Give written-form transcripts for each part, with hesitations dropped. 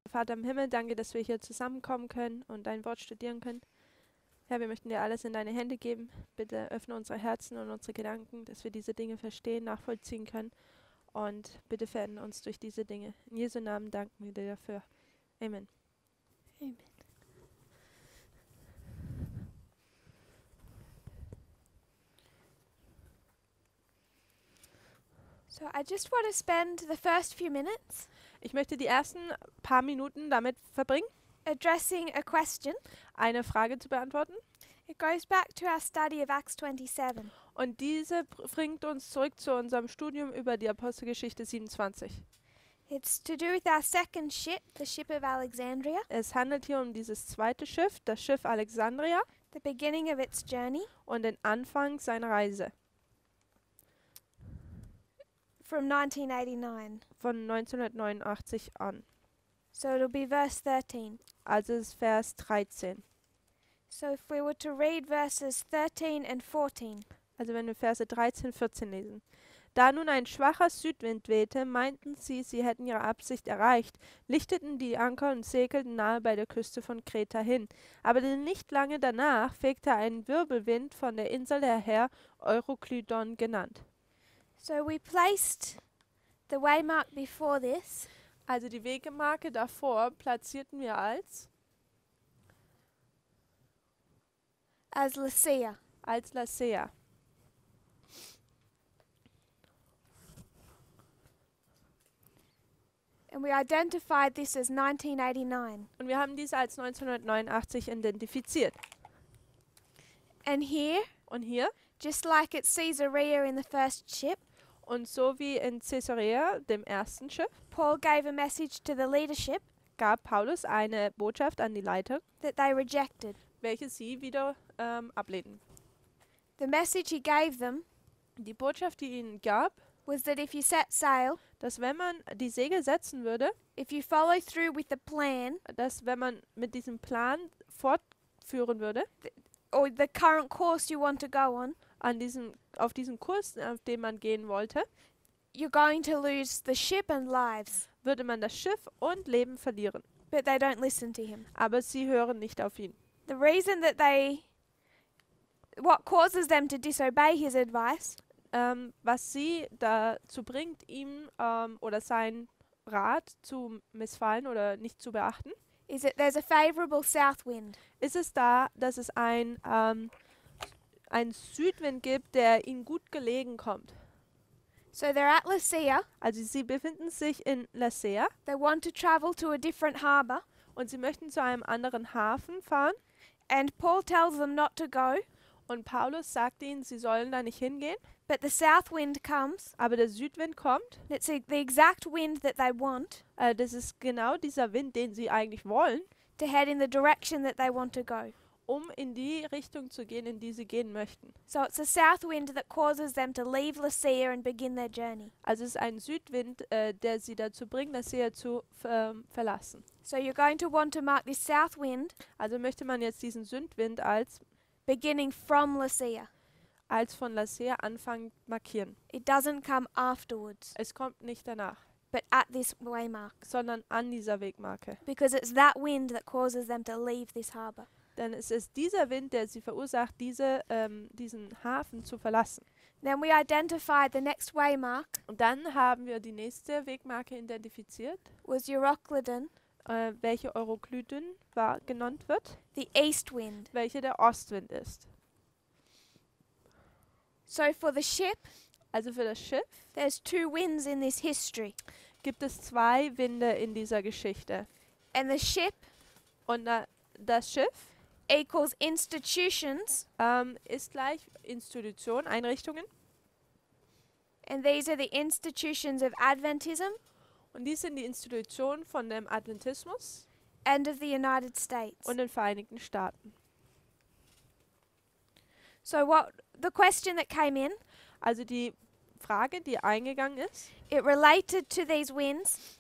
Vater im Himmel, danke, dass wir hier zusammenkommen können und dein Wort studieren können. Herr, wir möchten dir alles in deine Hände geben. Bitte öffne unsere Herzen und unsere Gedanken, dass wir diese Dinge verstehen, nachvollziehen können. Und bitte verändere uns durch diese Dinge. In Jesu Namen danken wir dir dafür. Amen. Amen. So I just want to spend the first few minutes Ich möchte die ersten paar Minuten damit verbringen, addressing a question. eine Frage zu beantworten. It goes back to our study of Acts 27. Und diese bringt uns zurück zu unserem Studium über die Apostelgeschichte 27. It's to do with our second ship, the ship of Alexandria, Es handelt hier um dieses zweite Schiff, das Schiff Alexandria, the beginning of its journey und den Anfang seiner Reise from 1989. von 1989 an. So it'll be verse 13. Also ist Vers 13. So if we were to read verses 13 and 14. Also wenn wir Verse 13, 14 lesen. Da nun ein schwacher Südwind wehte, meinten sie, sie hätten ihre Absicht erreicht, lichteten die Anker und segelten nahe bei der Küste von Kreta hin. Aber nicht lange danach fegte ein Wirbelwind von der Insel her, Euroklydon genannt. So we placed the waymark before this Also die Wegemarke davor platzierten wir als Lasea. Lasea. And we identified this as 1989. Und wir haben diese als 1989 identifiziert. And here, Und hier, just like at Caesarea in the first ship, und so wie in Caesarea, dem ersten Schiff, Paul gave a message to the leadership gab Paulus eine Botschaft an die Leiter, that they rejected. welche sie wieder ablehnten. The message he gave them Die Botschaft, die ihnen gab, was that if you set sail, dass wenn man die Segel setzen würde, if you follow through with the plan dass wenn man mit diesem Plan fortführen würde, or the current course you want to go on, auf diesem Kurs, auf dem man gehen wollte, you're going to lose the ship and lives. würde man das Schiff und Leben verlieren. But they don't listen to him. Aber sie hören nicht auf ihn. The reason that what causes them to disobey his advice Was sie dazu bringt, ihm oder seinen Rat zu missfallen oder nicht zu beachten, is that there's a favorable south wind. ist es dass es ein Südwind gibt, der ihnen gut gelegen kommt. So they're at Lasea. Also sie befinden sich in Lasea They want to travel to a different harbour. und sie möchten zu einem anderen Hafen fahren. And Paul tells them not to go. Und Paulus sagt ihnen, sie sollen da nicht hingehen. But the south wind comes. Aber der Südwind kommt. It's the exact wind that they want Das ist genau dieser Wind, den sie eigentlich wollen, to head in the direction that they want to go. um in die Richtung zu gehen, in die sie gehen möchten. So it's the south wind that causes them to leave Lasea and begin their journey. Also es ist ein Südwind, der sie dazu bringt, Lasea zu verlassen. So you're going to want to mark this south wind Also möchte man jetzt diesen Südwind als beginning from Lasea. von Lasea anfangen markieren. It doesn't come afterwards, Es kommt nicht danach, but at this waymark. sondern an dieser Wegmarke. Because it's that wind that causes them to leave this harbour. Denn es ist dieser Wind, der sie verursacht, diesen Hafen zu verlassen. Then we identified the next waymark Und dann haben wir die nächste Wegmarke identifiziert, was Euroclydon, welche Euroklyden genannt wird, the east wind. welche der Ostwind ist. So for the ship, Also für das Schiff there's two winds in this history. gibt es zwei Winde in dieser Geschichte. And the ship Und das Schiff equals institutions, ist gleich Institution, Einrichtungen. and these are the institutions of Adventism Und dies sind die Institutionen von dem Adventismus and of the United States. und den Vereinigten Staaten. So what the question that came in, Also die Frage, die eingegangen ist, it related to these winds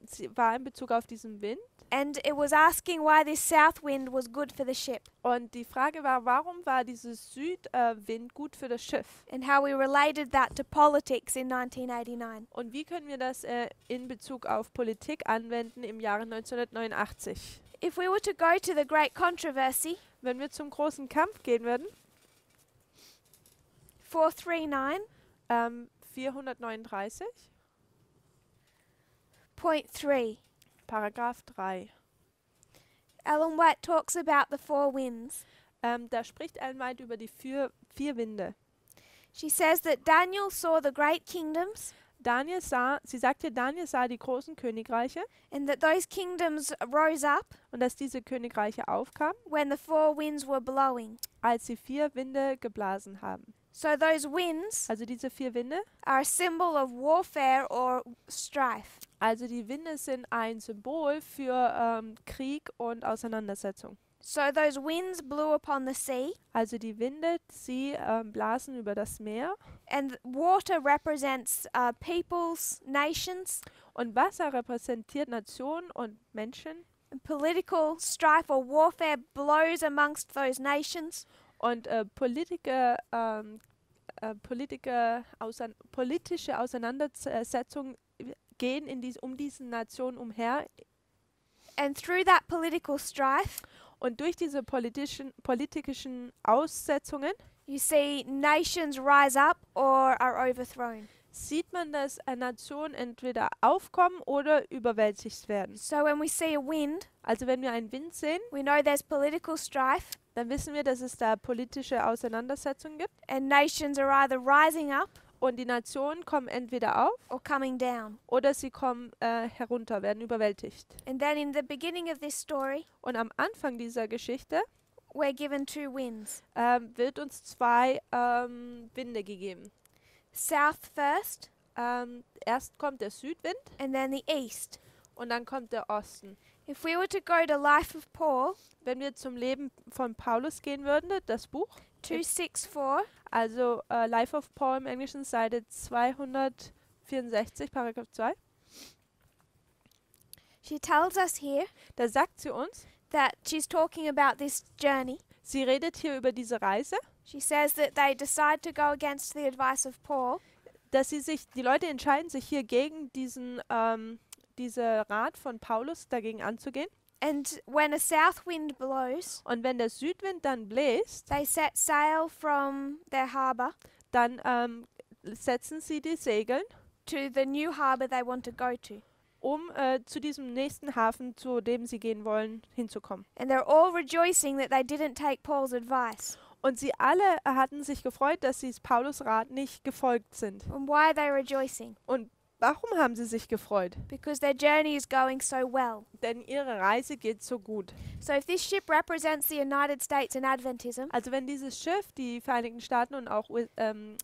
sie war in Bezug auf diesen Wind. And it was asking why this south wind was good for the ship, Und die Frage war, warum war dieses Südwind gut für das Schiff? and how we related that to politics in 1989. Und wie können wir das in Bezug auf Politik anwenden im Jahre 1989? If we were to go to the great controversy, Wenn wir zum großen Kampf gehen würden, 439.3, 439, Paragraph 3. Ellen White talks about the four winds. Da spricht Ellen White über die vier Winde. She says that Daniel saw the great kingdoms, Sie sagte, Daniel sah die großen Königreiche and that those kingdoms rose up und dass diese Königreiche aufkamen, when the four winds were blowing. als sie 4 Winde geblasen haben. So those winds Also diese 4 Winde, are a symbol of warfare or strife. also die Winde sind ein Symbol für Krieg und Auseinandersetzung. So those winds blew upon the sea, Also die Winde, sie blasen über das Meer and water represents peoples, nations, und Wasser repräsentiert Nationen und Menschen and political strife or warfare blows amongst those nations. und politische Auseinandersetzungen gehen um diese Nationen umher. And through that political strife, Und durch diese politischen Aussetzungen you see nations rise up or are overthrown. sieht man, dass Nationen entweder aufkommen oder überwältigt werden. So when we see a wind, Also wenn wir einen Wind sehen, we know there's political strife, dann wissen wir, dass es da politische Auseinandersetzungen gibt. and nations are either rising up Und die Nationen kommen entweder auf or coming down. oder sie kommen herunter, werden überwältigt. And then in the beginning of this story, Und am Anfang dieser Geschichte we're given two winds. wird uns 2 Winde gegeben. South first, Erst kommt der Südwind and then the east. und dann kommt der Osten. If we were to go to Life of Paul, Wenn wir zum Leben von Paulus gehen würden, das Buch, 264, also Life of Paul im Englischen, Seite 264, Paragraph 2, she tells us here da sagt sie uns, that she's talking about this journey. sie redet hier über diese Reise, She says that they decide to go against the advice of Paul, dass die Leute entscheiden sich hier gegen diese Rat von Paulus dagegen anzugehen. and when a south wind blows, Und wenn der Südwind dann bläst, they set sail from their harbour dann setzen sie die Segel, to the new harbour they want to go to. um zu diesem nächsten Hafen, zu dem sie gehen wollen, hinzukommen. And they're all rejoicing that they didn't take Paul's advice. Und sie alle hatten sich gefreut, dass sie Paulus Rat nicht gefolgt sind. And why are they rejoicing? Und warum haben sie sich gefreut? Because their journey is going so well. Denn ihre Reise geht so gut. So if this ship represents the United States and Adventism, Also wenn dieses Schiff die Vereinigten Staaten und auch den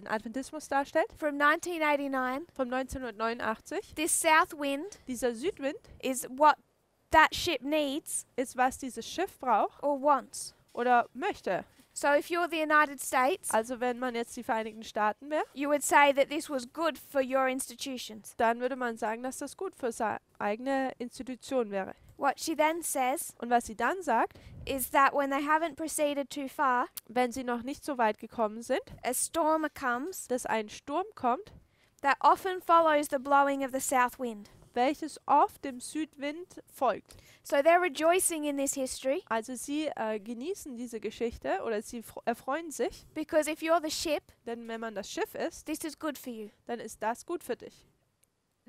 Adventismus darstellt, from 1989, von 1989, this south wind dieser Südwind is what that ship needs ist, was dieses Schiff braucht or wants. oder möchte. So if you're the United States, Also wenn man jetzt die Vereinigten Staaten wäre, you would say that this was good for your institutions. dann würde man sagen, dass das gut für seine eigene Institution wäre. What she then says Und was sie dann sagt, is that when they haven't proceeded too far, wenn sie noch nicht so weit gekommen sind, a storm comes dass ein Sturm kommt, that often follows the blowing of the south wind. welches oft dem Südwind folgt. So they're rejoicing in this history Also sie genießen diese Geschichte oder sie erfreuen sich, because if you're the ship, denn wenn man das Schiff ist, this is good for you. dann ist das gut für dich.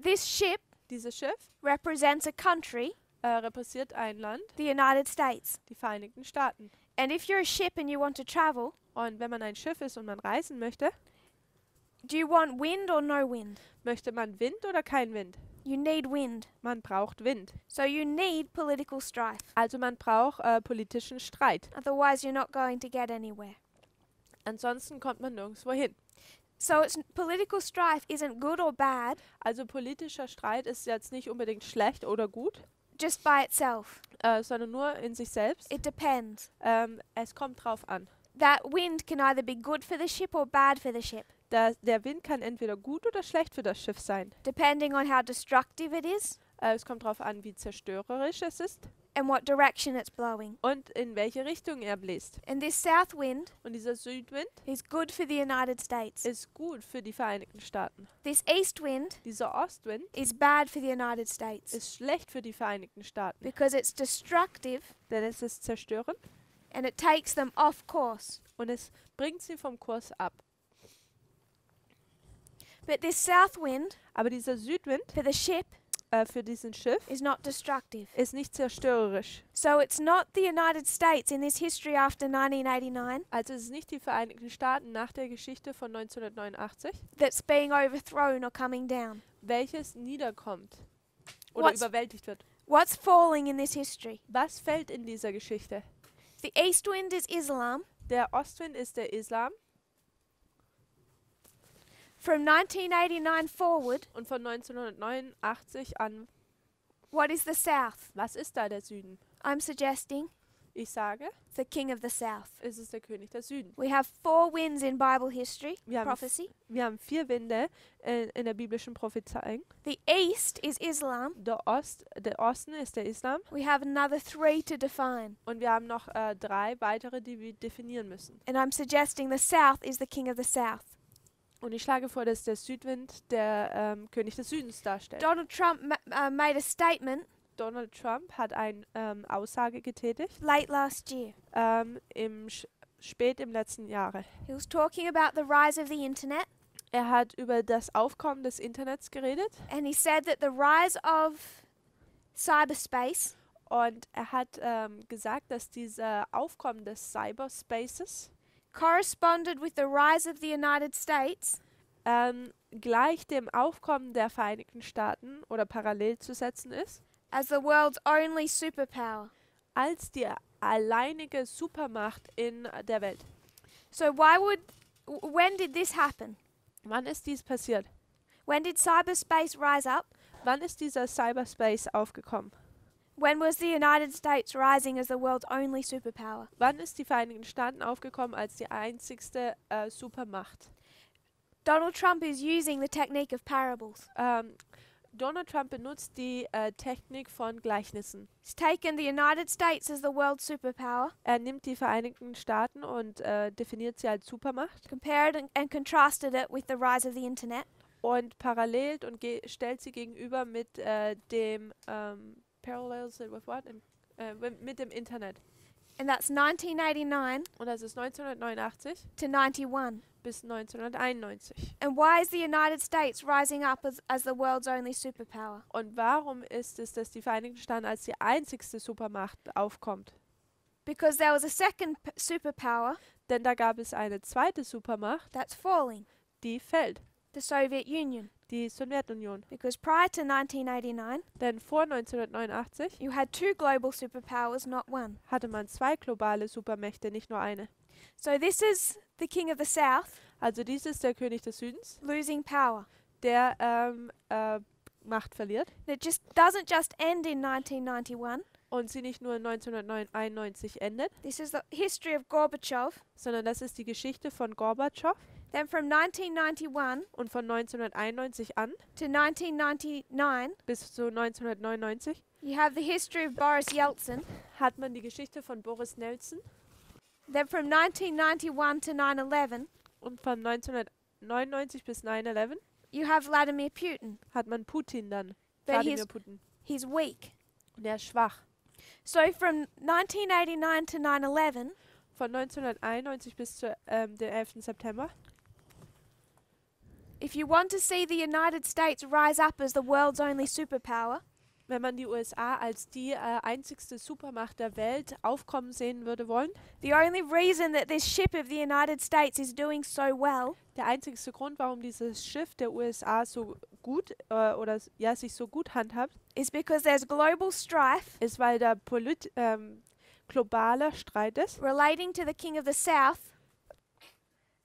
This ship Dieses Schiff represents a country, repräsentiert ein Land, the United States. die Vereinigten Staaten. And if you're a ship and you want to travel, Und wenn man ein Schiff ist und man reisen möchte, do you want wind or no wind? möchte man Wind oder kein Wind? You need wind. Man braucht Wind. So you need political strife. Also man braucht politischen Streit. Otherwise, you're not going to get anywhere. Ansonsten kommt man nirgendwo hin. So political strife isn't good or bad Also politischer Streit ist jetzt nicht unbedingt schlecht oder gut, just by itself. sondern nur in sich selbst. It depends. Es kommt drauf an. That wind can either be good for the ship or bad for the ship. Der Wind kann entweder gut oder schlecht für das Schiff sein. depending on how destructive it is Es kommt darauf an, wie zerstörerisch es ist and what direction it's blowing. und in welche Richtung er bläst. And this south wind Und dieser Südwind is good for the United States. ist gut für die Vereinigten Staaten. This east wind Dieser Ostwind is bad for the United States ist schlecht für die Vereinigten Staaten, because it's destructive denn es ist zerstörend and it takes them off course. und es bringt sie vom Kurs ab. But this south wind Aber dieser Südwind for the ship für diesen Schiff is not destructive. ist nicht zerstörerisch. So it's not the United States in this history after 1989 Also es ist nicht die Vereinigten Staaten nach der Geschichte von 1989, that's being overthrown or coming down. welches niederkommt oder What's- überwältigt wird. What's falling in this history? Was fällt in dieser Geschichte? The east wind is Islam. Der Ostwind ist der Islam From 1989 forward, und von 1989 an, what is the south? was ist da der Süden? I'm suggesting Ich sage, the king of the south. es ist der König der Süden. We have 4 winds in Bible history, Wir haben, prophecy. wir haben 4 Winde in der biblischen Prophezeiung. The east is Islam. Der Osten ist der Islam We have another 3 to define. und wir haben noch 3 weitere, die wir definieren müssen. And I'm suggesting the south is the king of the south. Und ich schlage vor, dass der Südwind der König des Südens darstellt. Donald Trump made a statement Donald Trump hat eine Aussage getätigt late last year. spät im letzten Jahre. He was talking about the rise of the internet, Er hat über das Aufkommen des Internets geredet and he said that the rise of cyberspace und er hat gesagt, dass dieser Aufkommen des Cyberspaces corresponded with the rise of the United States gleich dem Aufkommen der Vereinigten Staaten oder parallel zu setzen ist, as the world's only superpower. als die alleinige Supermacht in der Welt. So when did this happen? Wann ist dies passiert? When did cyberspace rise up? Wann ist dieser Cyberspace aufgekommen? When was the United States rising as the world's only superpower? Wann ist die Vereinigten Staaten aufgekommen als die einzigste Supermacht? Donald Trump is using the technique of parables. Donald Trump benutzt die Technik von Gleichnissen. He's taken the United States as the world's superpower, Er nimmt die Vereinigten Staaten und definiert sie als Supermacht compared and contrasted it with the rise of the internet. und parallelt und stellt sie gegenüber mit dem Parallels with what? Mit dem Internet. And that's 1989 Und das ist 1989 to 91. bis 1991. And why is the United States rising up as the world's only superpower? Und warum ist es, dass die Vereinigten Staaten als die einzigste Supermacht aufkommt? Because there was a second superpower Denn da gab es eine zweite Supermacht, that's falling, die fällt, the Soviet Union. die Sowjetunion. Because prior to 1989, Denn vor 1989 you had 2 global superpowers, not one. hatte man 2 globale Supermächte, nicht nur eine. So this is the king of the south Also dies ist der König des Südens, losing power. der Macht verliert And it just doesn't just end in 1991. und sie nicht nur 1991 endet, This is the history of Gorbachev. sondern das ist die Geschichte von Gorbatschow Then from 1991 und von 1991 an to 1999, bis zu 1999 you have the history of Boris Yeltsin. hat man die Geschichte von Boris Nelson Then from 1991 to 9/11, und von 1999 bis 9/11 you have Vladimir Putin. hat man Putin dann, But Wladimir Putin. he's weak. Und er ist schwach. So from 1989 to 9/11, Von 1991 bis zu dem 11. September. if you want to see the United States rise up as the world's only superpower, Wenn man die USA als die einzigste Supermacht der Welt aufkommen sehen würde wollen, the only reason that this ship of the United States is doing so well der einzigste Grund, warum dieses Schiff der USA so gut sich so gut handhabt, is because there's global strife ist, weil da globaler Streit ist, relating to the king of the south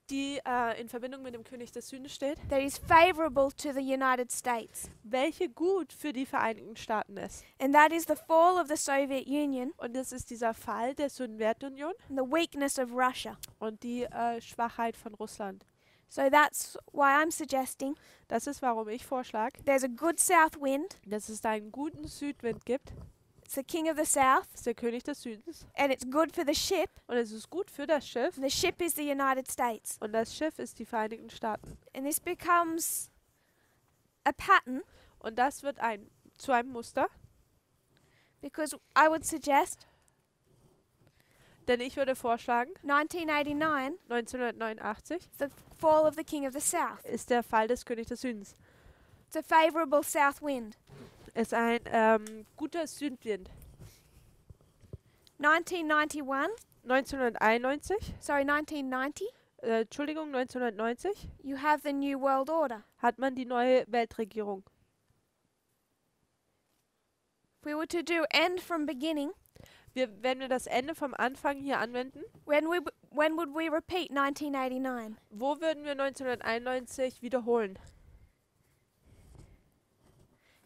die in Verbindung mit dem König des Südens steht, that is favorable to the United States. welche gut für die Vereinigten Staaten ist. And that is the fall of the Soviet Union Und das ist dieser Fall der Sowjetunion and the weakness of Russia. und die Schwachheit von Russland. So that's why I'm suggesting Das ist, warum ich vorschlage, there's a good south wind. dass es da einen guten Südwind gibt. It's the king of the south, Das ist der König des Südens. and it's good for the ship. Und es ist gut für das Schiff. And the ship is the United States. Und das Schiff ist die Vereinigten Staaten. And this becomes a pattern Und das wird zu einem Muster. because I would suggest Denn ich würde vorschlagen, 1989, 1989 the fall of the king of the south. ist der Fall des Königs des Südens. It's a favorable south wind. Ist ein guter Südwind. 1991, 1990, Entschuldigung, 1990 you have the New World Order. hat man die neue Weltregierung. If we were to do end from beginning, Wenn wir das Ende vom Anfang hier anwenden, when would we repeat 1989? wo würden wir 1991 wiederholen?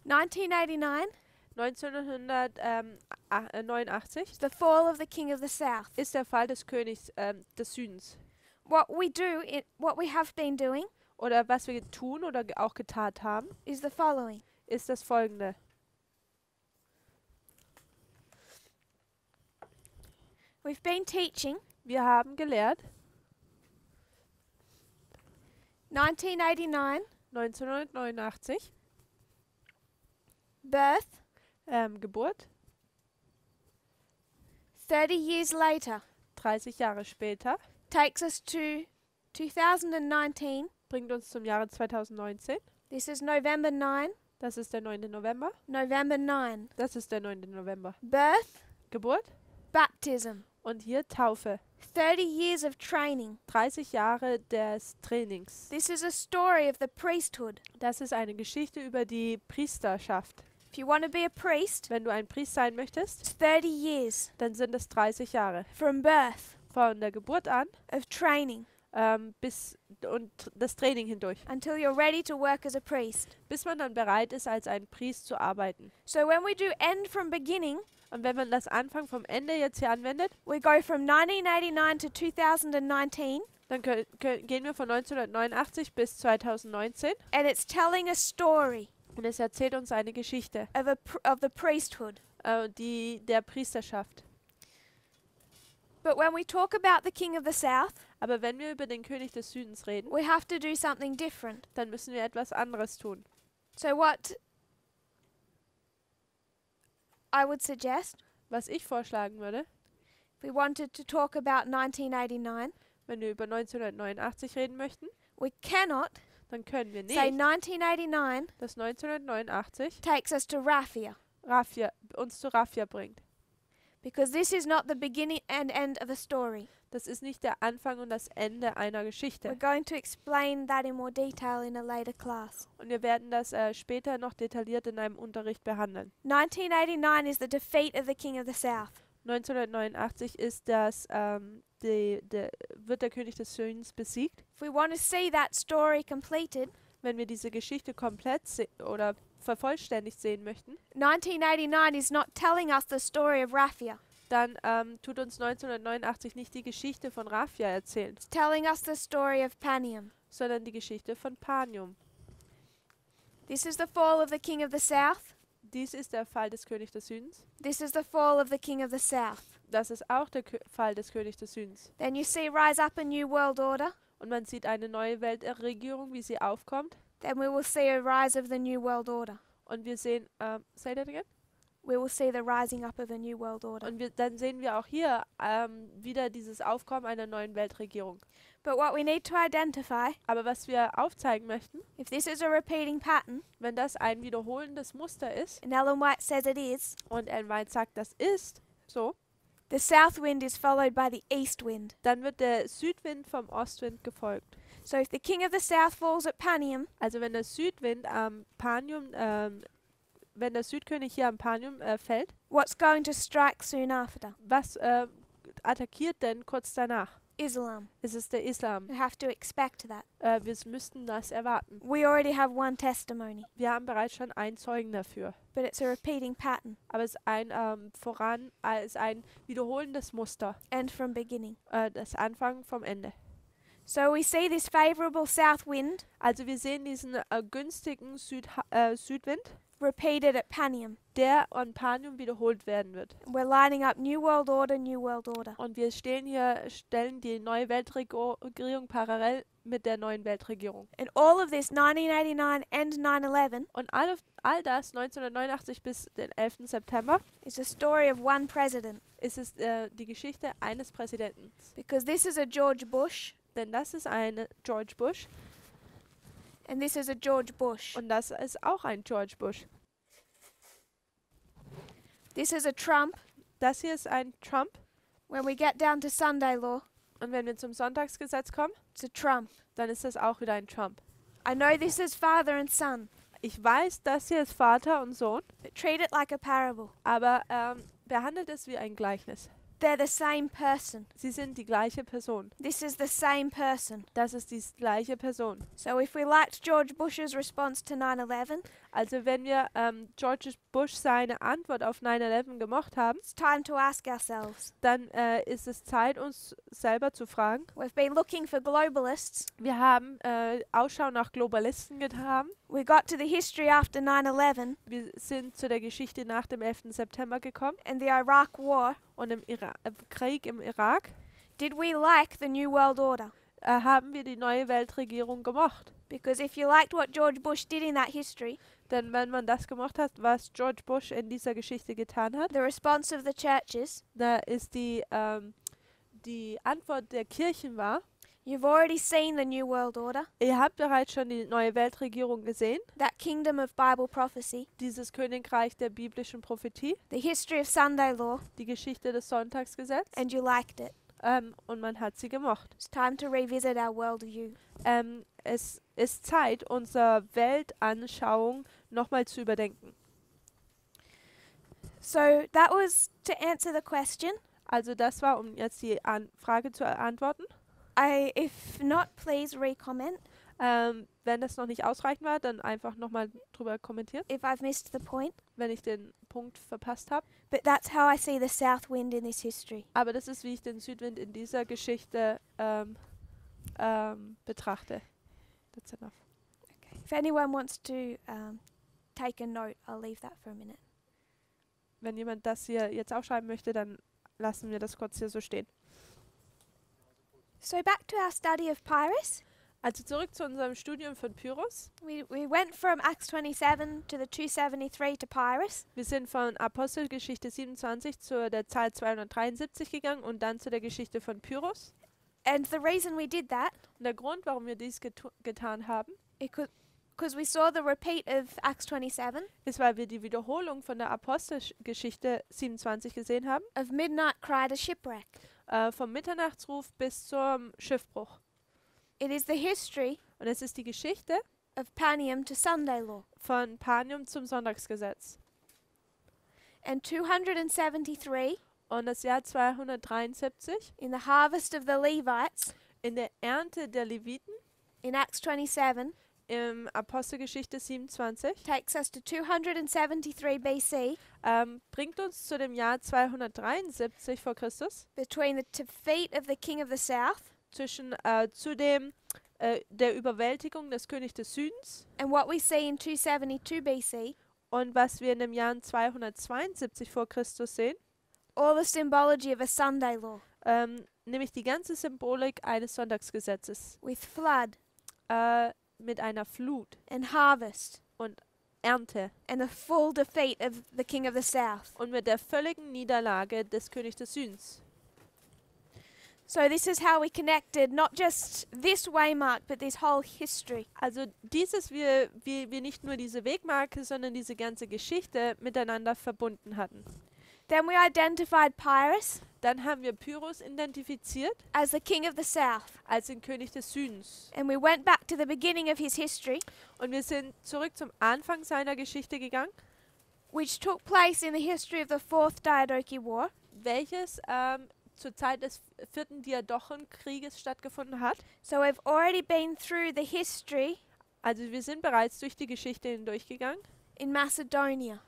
1989 1989 is the fall of the king of the south. ist der Fall des Königs des Südens. What we have been doing Oder was wir tun oder auch getan haben, is the following. ist das folgende. We've been teaching Wir haben gelehrt, 1989, 1989, birth, Geburt, 30 years later, 30 Jahre später, takes us to 2019. bringt uns zum Jahre 2019. This is November 9, Das ist der 9. November. November 9. Das ist der 9. November. Birth, Geburt baptism, und hier Taufe. 30 years of training. 30 Jahre des Trainings. This is a story of the priesthood. Das ist eine Geschichte über die Priesterschaft. If you want to be a priest, Wenn du ein Priester sein möchtest, it's 30 years dann sind es 30 Jahre. from birth Von der Geburt an of training bis und das Training hindurch. until you're ready to work as a priest. Bis man dann bereit ist, als ein Priester zu arbeiten. So when we do end from beginning, Und wenn man das Anfang vom Ende jetzt hier anwendet, we go from 1989 to 2019, dann gehen wir von 1989 bis 2019 and it's telling a story und es erzählt uns eine Geschichte, of the priesthood. der Priesterschaft. But when we talk about the king of the south, Aber wenn wir über den König des Südens reden, we have to do something different. dann müssen wir etwas anderes tun. So what I would suggest, Was ich vorschlagen würde, if we wanted to talk about 1989, wenn wir über 1989 reden möchten, we cannot dann können wir say nicht, 1989 dass 1989 takes us to Raphia, uns zu Raphia bringt. because this is not the beginning and end of a story. Das ist nicht der Anfang und das Ende einer We're Geschichte. going to explain that in more detail in a later class. Und wir werden das später noch detailliert in einem Unterricht behandeln. 1989 is the defeat of the king of the south. 1989 ist wird der König des Südens besiegt. If we want to see that story completed, Wenn wir diese Geschichte komplett oder vervollständigt sehen möchten, 1989 is not telling us the story of Raphia. dann tut uns 1989 nicht die Geschichte von Raphia erzählen, It's telling us the story of Panium. sondern die Geschichte von Panium. This is the fall of the king of the south. Dies ist der Fall des Königs des Südens. This is the fall of the king of the south. Das ist auch der Fall des Königs des Südens. Then you see rise up a new world order. Und man sieht eine neue Weltregierung, wie sie aufkommt. Then we will see a rise of the new world order. Und wir sehen, say that again? We will see the rising up of a new world order. Und dann sehen wir auch hier wieder dieses Aufkommen einer neuen Weltregierung. But what we need to identify, Aber was wir aufzeigen möchten, if this is a repeating pattern, wenn das ein wiederholendes Muster ist, and Ellen White says it is, und Ellen White sagt, das ist so, the south wind is followed by the east wind. dann wird der Südwind vom Ostwind gefolgt. So if the king of the south falls at Panium, Also wenn der Südwind am Panium, wenn der Südkönig hier am Panium fällt, what's going to strike soon after? was attackiert denn kurz danach? Islam. Es ist der Islam. We have to expect that. Wir müssten das erwarten. We already have one testimony, Wir haben bereits schon einen Zeugen dafür. but it's a repeating pattern. Aber es ist ist ein wiederholendes Muster. End from beginning. Das Anfang vom Ende. So we see this favourable south wind Also wir sehen diesen günstigen Südwind, repeated at Panium. der an Panium wiederholt werden wird. We're lining up New World Order, New World Order. Und wir stellen die neue Weltregierung parallel mit der neuen Weltregierung. And all of this 1989 and 9/11 Und all das 1989 bis den 11. September is a story of one president. ist es die Geschichte eines Präsidenten. Because this is a George Bush Denn das ist ein George Bush and this is a George Bush. und das ist auch ein George Bush. This is a Trump. Das hier ist ein Trump When we get down to Sunday law, und wenn wir zum Sonntagsgesetz kommen, it's a Trump. dann ist das auch wieder ein Trump. I know this is father and son, Ich weiß, das hier ist Vater und Sohn, but treat it like a parable. aber behandelt es wie ein Gleichnis. They're the same person. Sie sind die gleiche Person. This is the same person. Das ist die gleiche Person. So if we liked George Bush's response to 9/11, Also wenn wir George Bush seine Antwort auf 9/11 gemocht haben, it's time to ask ourselves. dann ist es Zeit, uns selber zu fragen. We've been looking for globalists. Wir haben Ausschau nach Globalisten getan. We got to the history after 9/11 Wir sind zu der Geschichte nach dem 11. September gekommen and the Iraq War. und im Krieg im Irak Did we like the New World Order? haben wir die neue Weltregierung gemocht. Because if you liked what George Bush did in that history, Denn wenn man das gemocht hat, was George Bush in dieser Geschichte getan hat, the response of the churches, da ist die Antwort der Kirchen war, you've already seen the New World Order, ihr habt bereits schon die neue Weltregierung gesehen, that kingdom of Bible prophecy, dieses Königreich der biblischen Prophetie, the history of Sunday law, die Geschichte des Sonntagsgesetzes, and you liked it. und man hat sie gemocht. It's time to revisit our worldview. Es ist Zeit, unsere Weltanschauung nochmal zu überdenken. So that was to answer the question. Also das war, um jetzt die Frage zu beantworten. If not, please re-comment Wenn das noch nicht ausreichend war, dann einfach nochmal drüber kommentieren, if I've missed the point. wenn ich den Punkt verpasst habe. But that's how I see the south wind in this history. Aber das ist, wie ich den Südwind in dieser Geschichte betrachte. That's enough. Okay. If anyone wants to take a note, I'll leave that for a minute. Wenn jemand das hier jetzt aufschreiben möchte, dann lassen wir das kurz hier so stehen. So back to our study of Pyrrhus. Also zurück zu unserem Studium von Pyrrhus. We went from Acts 27 to the 273 to Pyrrhus. Wir sind von Apostelgeschichte 27 zu der Zahl 273 gegangen und dann zu der Geschichte von Pyrrhus. And the reason we did that, Und der Grund, warum wir dies getan haben, because we saw the repeat of Acts 27 ist, weil wir die Wiederholung von der Apostelgeschichte 27 gesehen haben, of midnight cry to shipwreck. vom Mitternachtsruf bis zum Schiffbruch. It is the history Und es ist die Geschichte of Panium to Sunday law. von Panium zum Sonntagsgesetz. And 273 Und das Jahr 273 in the harvest of the Levites in der Ernte der Leviten in Acts 27 im Apostelgeschichte 27 takes us to 273 BC, bringt uns zu dem Jahr 273 vor Christus, between the defeat of the king of the south zu der Überwältigung des Königs des Südens and what we see in 272 BC, und was wir in dem Jahr 272 vor Christus sehen, all the symbology of a Sunday law, nämlich die ganze Symbolik eines Sonntagsgesetzes with flood mit einer Flut and harvest und Ernte and the full defeat of the king of the south. und mit der völligen Niederlage des Königs des Südens. So this is how we connected not just this waymark but this whole history. Also wir nicht nur diese Wegmarke, sondern diese ganze Geschichte miteinander verbunden hatten. Then we identified Pyrrhus Dann haben wir Pyrrhus identifiziert as the king of the south, als den König des Südens. and we went back to the beginning of his history, Und wir sind zurück zum Anfang seiner Geschichte gegangen, which took place in the history of the Fourth Diadochi War. welches zur Zeit des 4. Diadochenkrieges stattgefunden hat. So we've already been through the history Also wir sind bereits durch die Geschichte hindurchgegangen. in Macedonia.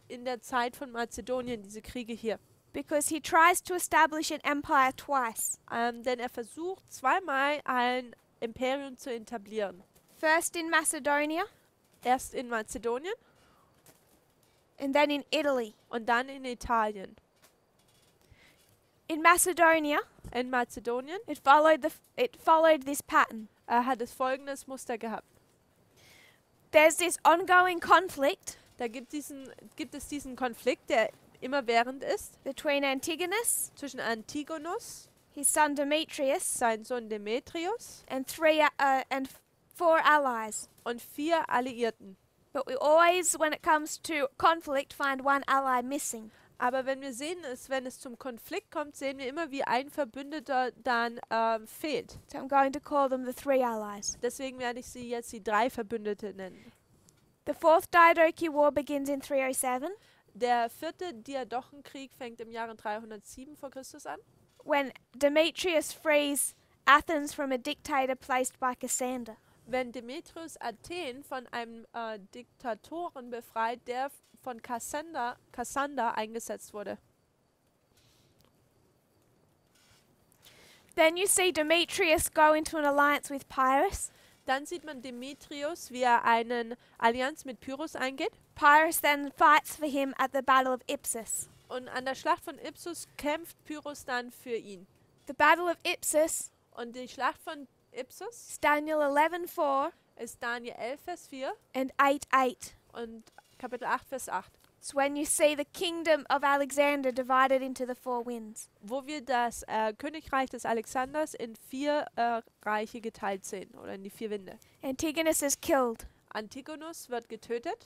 In der Zeit von Mazedonien, diese Kriege hier. because he tries to establish an empire twice. Denn er versucht zweimal ein Imperium zu etablieren. First in Macedonia Erst in Mazedonien and then in Italy. und dann in Italien. In Macedonia, In Mazedonien it followed this pattern. hat es folgendes Muster gehabt. There's this ongoing conflict Da gibt es diesen Konflikt, der immerwährend ist, between Antigonus, zwischen Antigonus, his son Demetrius, sein Sohn Demetrius and four allies. und 4 Alliierten. But we always, when it comes to conflict, find one ally missing. Aber wenn es zum Konflikt kommt, sehen wir immer, wie ein Verbündeter dann fehlt. So I'm going to call them the three allies. Deswegen werde ich sie jetzt die 3 Verbündete nennen. The Fourth Diadochi War begins in 307, Der 4. Diadochenkrieg fängt im Jahre 307 vor Christus an, when Demetrius frees Athens from a dictator placed by Cassander. wenn Demetrius Athen von einem Diktatoren befreit, der von Kassander eingesetzt wurde. Then you see Demetrius go into an alliance with Pyrrhus. Dann sieht man Demetrius, wie er eine Allianz mit Pyrrhus eingeht. Pyrrhus then fights for him at the Battle of Ipsus. Und an der Schlacht von Ipsus kämpft Pyrrhus dann für ihn. The Battle of Ipsus Und die Schlacht von Ipsus is Daniel 11:4 ist Daniel 11, Vers 4 and 8:8. und Kapitel 8, Vers 8. It's when you see the kingdom of Alexander divided into the four winds. Wo wir das Königreich des Alexanders in 4 Reiche geteilt sehen, oder in die 4 Winde. Antigonus is killed. Antigonus wird getötet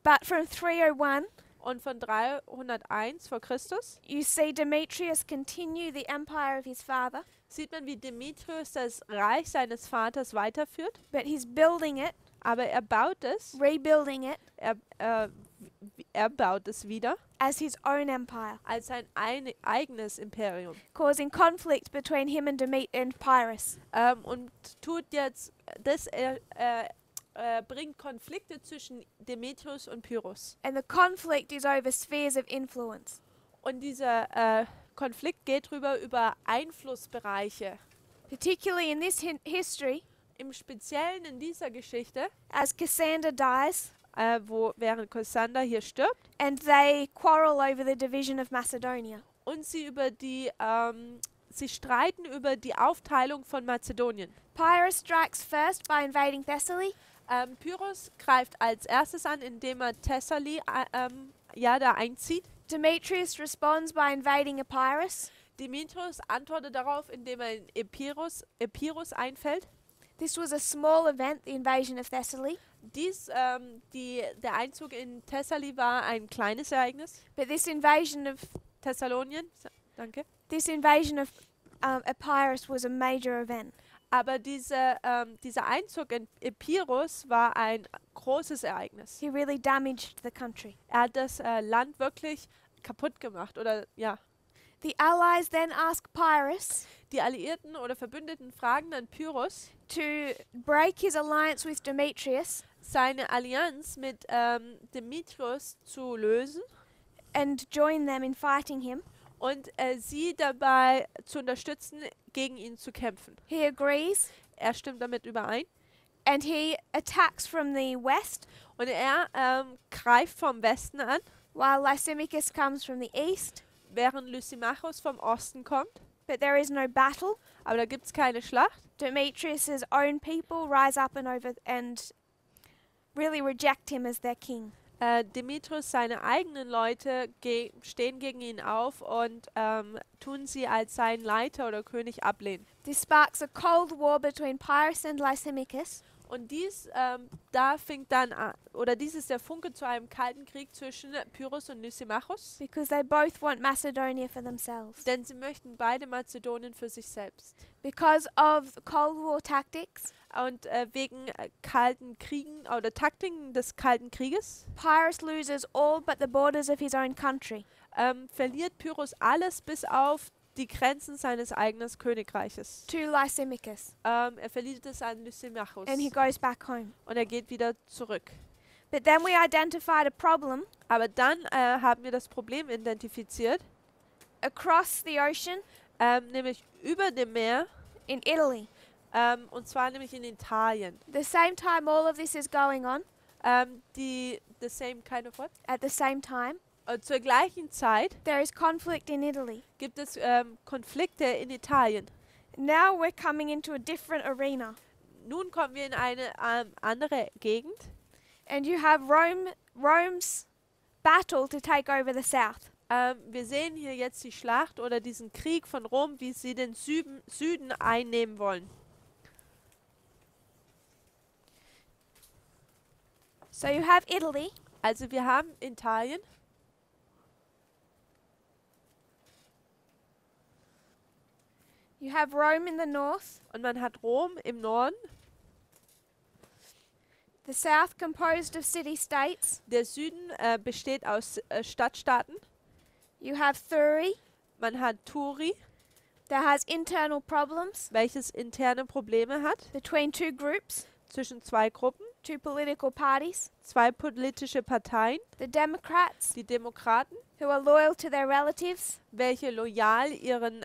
But from 301, und von 301 vor Christus you see Demetrius continue the empire of his father, sieht man, wie Demetrius das Reich seines Vaters weiterführt, but he's building it, aber er baut es, rebuilding it er baut es wieder as his own empire, als sein eigenes Imperium causing conflict between him and Pyrrhus. und bringt Konflikte zwischen Demetrius und Pyrrhus. And the conflict is over spheres of influence. Und dieser Konflikt geht über Einflussbereiche. Particularly in this history, Im Speziellen in dieser Geschichte, as Cassander dies, während Kassander hier stirbt and they quarrel over the division of Macedonia. und sie streiten über die Aufteilung von Mazedonien. Pyrrhus strikes first by invading Thessaly, Pyrrhus greift als erstes an, indem er Thessaly da einzieht. Demetrius responds by invading Epirus. Demetrius antwortet darauf, indem er in Epirus einfällt. This was a small event, the invasion of Thessaly, Der Einzug in Thessaly war ein kleines Ereignis. but this invasion of Danke. Epirus was a major event. Aber dieser Einzug in Epirus war ein großes Ereignis. He really damaged the country. Er hat das Land wirklich kaputt gemacht. The allies then ask Pyrrhus Die Alliierten oder Verbündeten fragen dann Pyrrhus, to break his alliance with Demetrius seine Allianz mit Demetrius zu lösen and join them in fighting him. und sie dabei zu unterstützen, gegen ihn zu kämpfen. He agrees, Er stimmt damit überein and he attacks from the west, und er greift vom Westen an, while Lysimachus comes from the east. während Lysimachus vom Osten kommt. But there is no battle. Aber da gibt es keine Schlacht. Demetrius's own people rise up and really reject him as their king. Demetrius, seine eigenen Leute stehen gegen ihn auf und tun sie als seinen Leiter oder König ablehnen. This sparks a cold war between Pyrrhus and Lysimachus. Und dies ist der Funke zu einem kalten Krieg zwischen Pyrrhus und Lysimachus, Because they both want Macedonia for themselves. denn sie möchten beide Mazedonien für sich selbst. Because of Cold War tactics, Und wegen kalten Kriegen oder Taktiken des Kalten Krieges Pyrrhus loses all but the borders of his own country. verliert Pyrrhus alles bis auf die Grenzen seines eigenen Königreiches. To Lysimachus. Er verliert es an Lysimachus And he goes back home. und er geht wieder zurück. But then we identified a problem Aber dann haben wir das Problem identifiziert, across the ocean nämlich über dem Meer, in Italy. und zwar nämlich in Italien. The same time all of this is going on, The same kind of what? at the same time, Zur gleichen Zeit there is conflict in Italy. gibt es Konflikte in Italien. Now we're coming into a different arena. Nun kommen wir in eine andere Gegend. And you have Rome's battle to take over the south. Wir sehen hier jetzt die Schlacht oder diesen Krieg von Rom, wie sie den Süden einnehmen wollen. So you have Italy, Also wir haben Italien, you have Rome in the north, und man hat Rom im Norden, the south composed of city-states. der Süden besteht aus Stadtstaaten, You have Thurii, man hat Turi, that has internal problems welches interne Probleme hat, between two groups, zwischen zwei Gruppen, two political parties. zwei politische Parteien, The Democrats, die Demokraten, who are loyal to their relatives, welche loyal ihren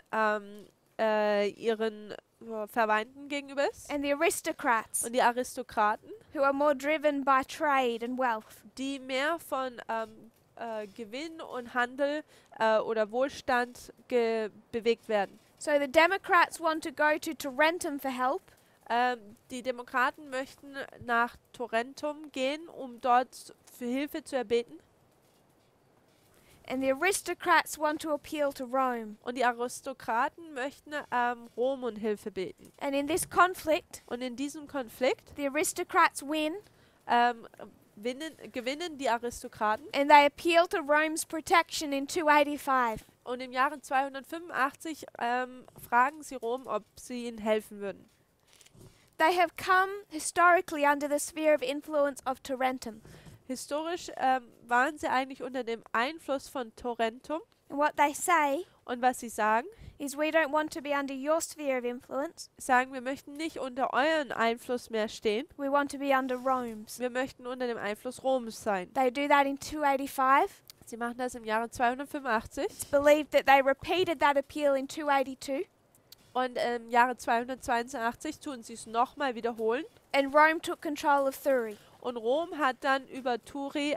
Verwandten gegenüber ist, and the aristocrats, und die Aristokraten, who are more driven by trade and wealth. die mehr von Gewinn und Handel oder Wohlstand bewegt werden. So the Democrats want to go to Tarentum for help, Die Demokraten möchten nach Tarentum gehen, um dort für Hilfe zu erbeten. and the aristocrats want to appeal to Rome. Und die Aristokraten möchten Rom um Hilfe beten. And in this conflict, Und in diesem Konflikt the aristocrats win, gewinnen die Aristokraten. and they appeal to Rome's protection in 285. Und im Jahre 285 fragen sie Rom, ob sie ihnen helfen würden. They have come historically under the sphere of influence of Tarentum. Historisch waren sie eigentlich unter dem Einfluss von Tarentum. And what they say Und was sie sagen, is, we don't want to be under your sphere of influence, sagen, wir möchten nicht unter euren Einfluss mehr stehen. we want to be under Rome's. Wir möchten unter dem Einfluss Roms sein. They do that in 285. Sie machen das im Jahre 285 It's believed that they repeated that appeal in 282, und im Jahre 282 tun sie es nochmal wiederholen. and Rome took control of Thurii. Und Rom hat dann über Turi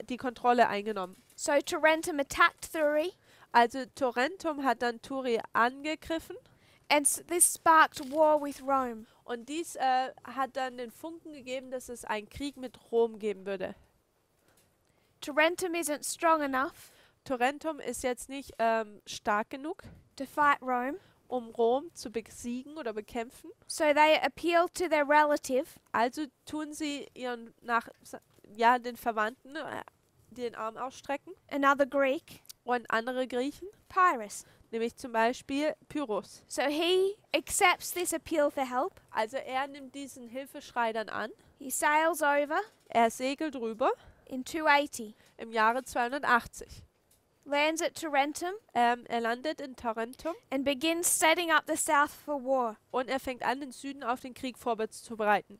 die Kontrolle eingenommen. So Tarentum attacked Thurii, Also Tarentum hat dann Turi angegriffen and this sparked war with Rome. und dies hat dann den Funken gegeben, dass es einen Krieg mit Rom geben würde. Tarentum isn't strong enough Tarentum ist jetzt nicht stark genug, to fight Rome, um Rom zu besiegen oder bekämpfen. so they appeal to their relative, Also tun sie ihren den Verwandten den Arm ausstrecken another Greek, und andere Griechen, Pyrrhus. nämlich zum Beispiel Pyrrhus. So he accepts this appeal for help. Also er nimmt diesen Hilfeschrei dann an, He sails over er segelt rüber in 280, im Jahre 280. lands at Tarentum, Er landet in Tarentum and begins setting up the south for war. und er fängt an, den Süden auf den Krieg vorzubereiten.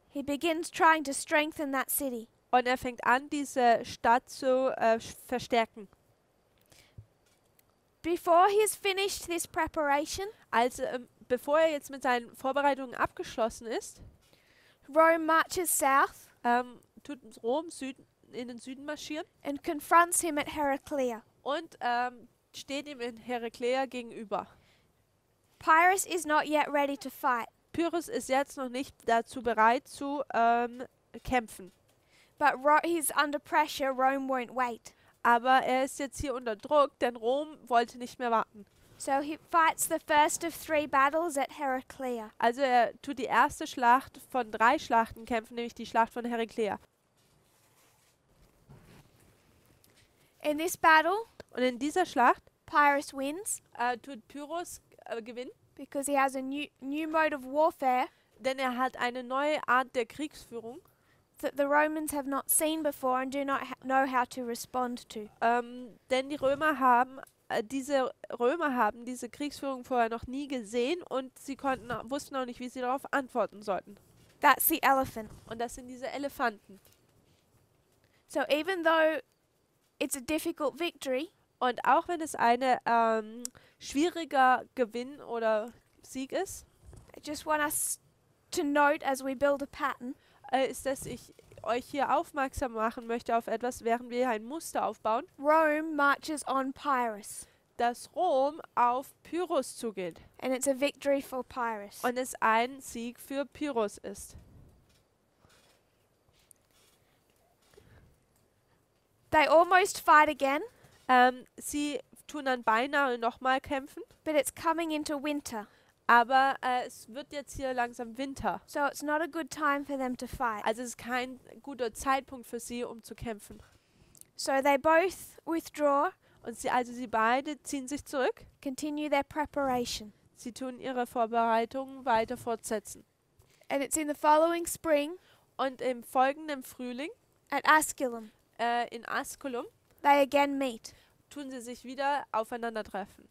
He begins trying to strengthen that city. Und er fängt an, diese Stadt zu verstärken. Before he's finished this preparation, Also bevor er jetzt mit seinen Vorbereitungen abgeschlossen ist, Rome marches south tut Rom in den Süden marschieren and confronts him at Heraclea. und steht ihm in Herakleia gegenüber. Pyrrhus is not yet ready to fight, Pyrrhus ist jetzt noch nicht dazu bereit zu kämpfen. but he's under pressure. Rome won't wait. Aber er ist jetzt hier unter Druck, denn Rom wollte nicht mehr warten. So he fights the first of 3 battles at Heraclea. Also er tut die erste Schlacht von 3 Schlachten kämpfen, nämlich die Schlacht von Herakleia. In this battle, Und in dieser Schlacht Pyrrhus wins tut Pyrrhus gewinnen, because he has a new mode of warfare denn er hat eine neue Art der Kriegsführung, that the Romans have not seen before and do not know how to respond to. denn die Römer haben diese Kriegsführung vorher noch nie gesehen und sie wussten auch nicht, wie sie darauf antworten sollten. That's the elephant. Und das sind diese Elefanten. So even though it's a difficult victory, Und auch wenn es eine schwieriger Gewinn oder Sieg ist, I just want us to note as we build a pattern ist, dass ich euch hier aufmerksam machen möchte auf etwas, während wir ein Muster aufbauen, Rome marches on Pyrrhus, dass Rom auf Pyrrhus zugeht and it's a victory for Pyrrhus. und es ein Sieg für Pyrrhus ist. They almost fight again, Sie tun dann beinahe nochmal kämpfen, but it's coming into winter, aber es wird jetzt hier langsam Winter. so it's not a good time for them to fight. Also es ist kein guter Zeitpunkt für sie, um zu kämpfen. So they both withdraw, Und sie beide ziehen sich zurück. continue their preparation. Sie tun ihre Vorbereitungen weiter fortsetzen. And it's in the following spring Und im folgenden Frühling at Asculum, in Asculum they again meet. tun sie sich wieder aufeinandertreffen.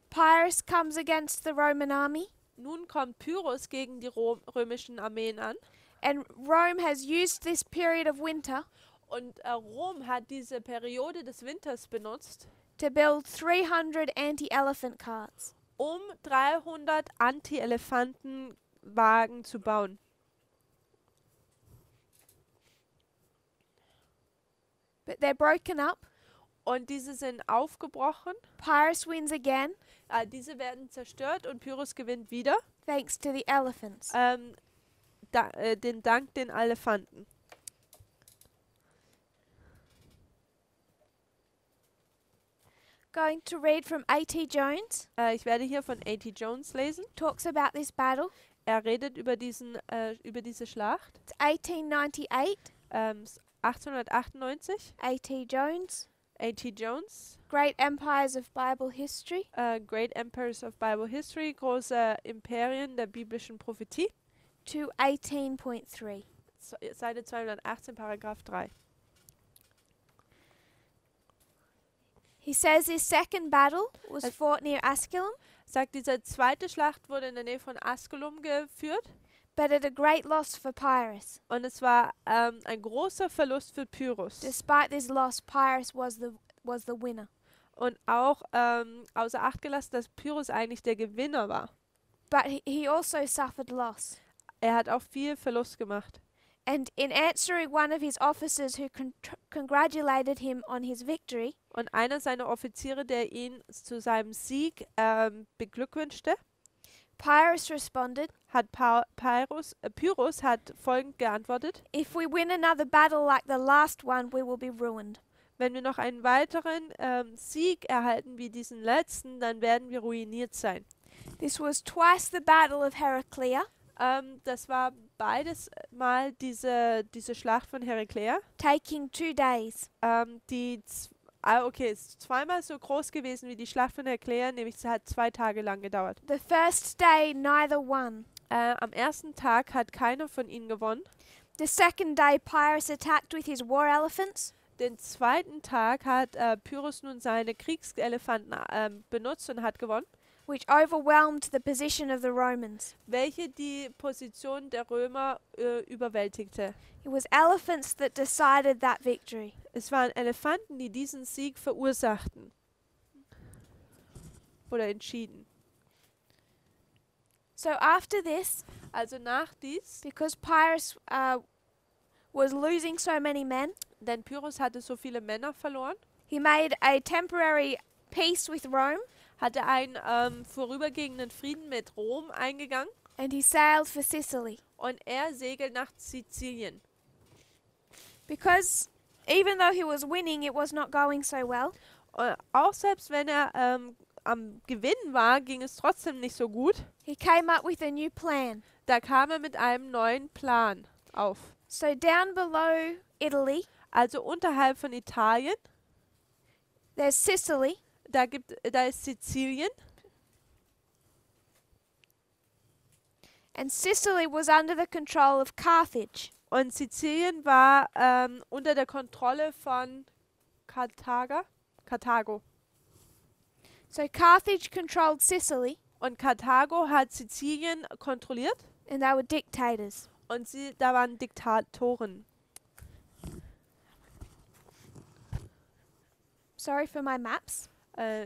Pyrrhus comes against the Roman army, Nun kommt Pyrrhus gegen die römischen Armeen an. and Rome has used this period of winter Und Rom hat diese Periode des Winters benutzt, to build 300 anti-elephant carts. um 300 Anti-Elefanten-Wagen zu bauen. But they're broken up. Und diese sind aufgebrochen. Pyrrhus wins again, Diese werden zerstört und Pyrrhus gewinnt wieder. thanks to the elephants. Den Dank den Elefanten. Going to read from A.T. Jones, Ich werde hier von A.T. Jones lesen. talks about this battle. Er redet über diese Schlacht. It's 1898. 1898. A.T. Jones, A.T. Jones. Great Empires of Bible History. Great Empires of Bible History. Große Imperien der biblischen Prophetie. To 18.3. Seite 218, Paragraph 3. He says his second battle was fought near Asculum, Sagt, diese zweite Schlacht wurde in der Nähe von Asculum geführt. but at a great loss for Pyrrhus. Und es war ein großer Verlust für Pyrrhus. Despite this loss, Pyrrhus was the winner. Und auch außer Acht gelassen, dass Pyrrhus eigentlich der Gewinner war. But he also suffered loss. Er hat auch viel Verlust gemacht. And in answering one of his officers who congratulated him on his victory, Und einer seiner Offiziere, der ihn zu seinem Sieg beglückwünschte, Pyrrhus responded, hat Pyrrhus hat folgend geantwortet: "If we win another battle like the last one, we will be ruined." Wenn wir noch einen weiteren Sieg erhalten wie diesen letzten, dann werden wir ruiniert sein. This was twice the battle of Heraclea, Das war beides mal diese Schlacht von Heraklea, taking 2 days. ist zweimal so groß gewesen wie die Schlacht von Heraklea, nämlich es hat 2 Tage lang gedauert. The first day, neither won. Am ersten Tag hat keiner von ihnen gewonnen. The second day, Pyrrhus attacked with his war elephants, Den zweiten Tag hat Pyrrhus nun seine Kriegselefanten benutzt und hat gewonnen, which overwhelmed the position of the Romans. welche die Position der Römer überwältigte. It was elephants that decided that victory. Es waren Elefanten, die diesen Sieg verursachten oder entschieden. So after this, Also nach dies, because Pyrrhus was losing so many men, denn Pyrrhus hatte so viele Männer verloren, he made a temporary peace with Rome, hatte einen vorübergehenden Frieden mit Rom eingegangen and he sailed for Sicily. und er segelt nach Sizilien. Because even though he was winning, it was not going so well. Auch selbst wenn er am Gewinnen war, ging es trotzdem nicht so gut. He came up with a new plan. Da kam er mit einem neuen Plan auf. So down below Italy, Also unterhalb von Italien, there's Sicily, da ist Sizilien. and Sicily was under the control of Carthage. Und Sizilien war unter der Kontrolle von Karthago. So Carthage controlled Sicily, Und Karthago hat Sizilien kontrolliert and they were dictators. und da waren Diktatoren. Sorry for my maps.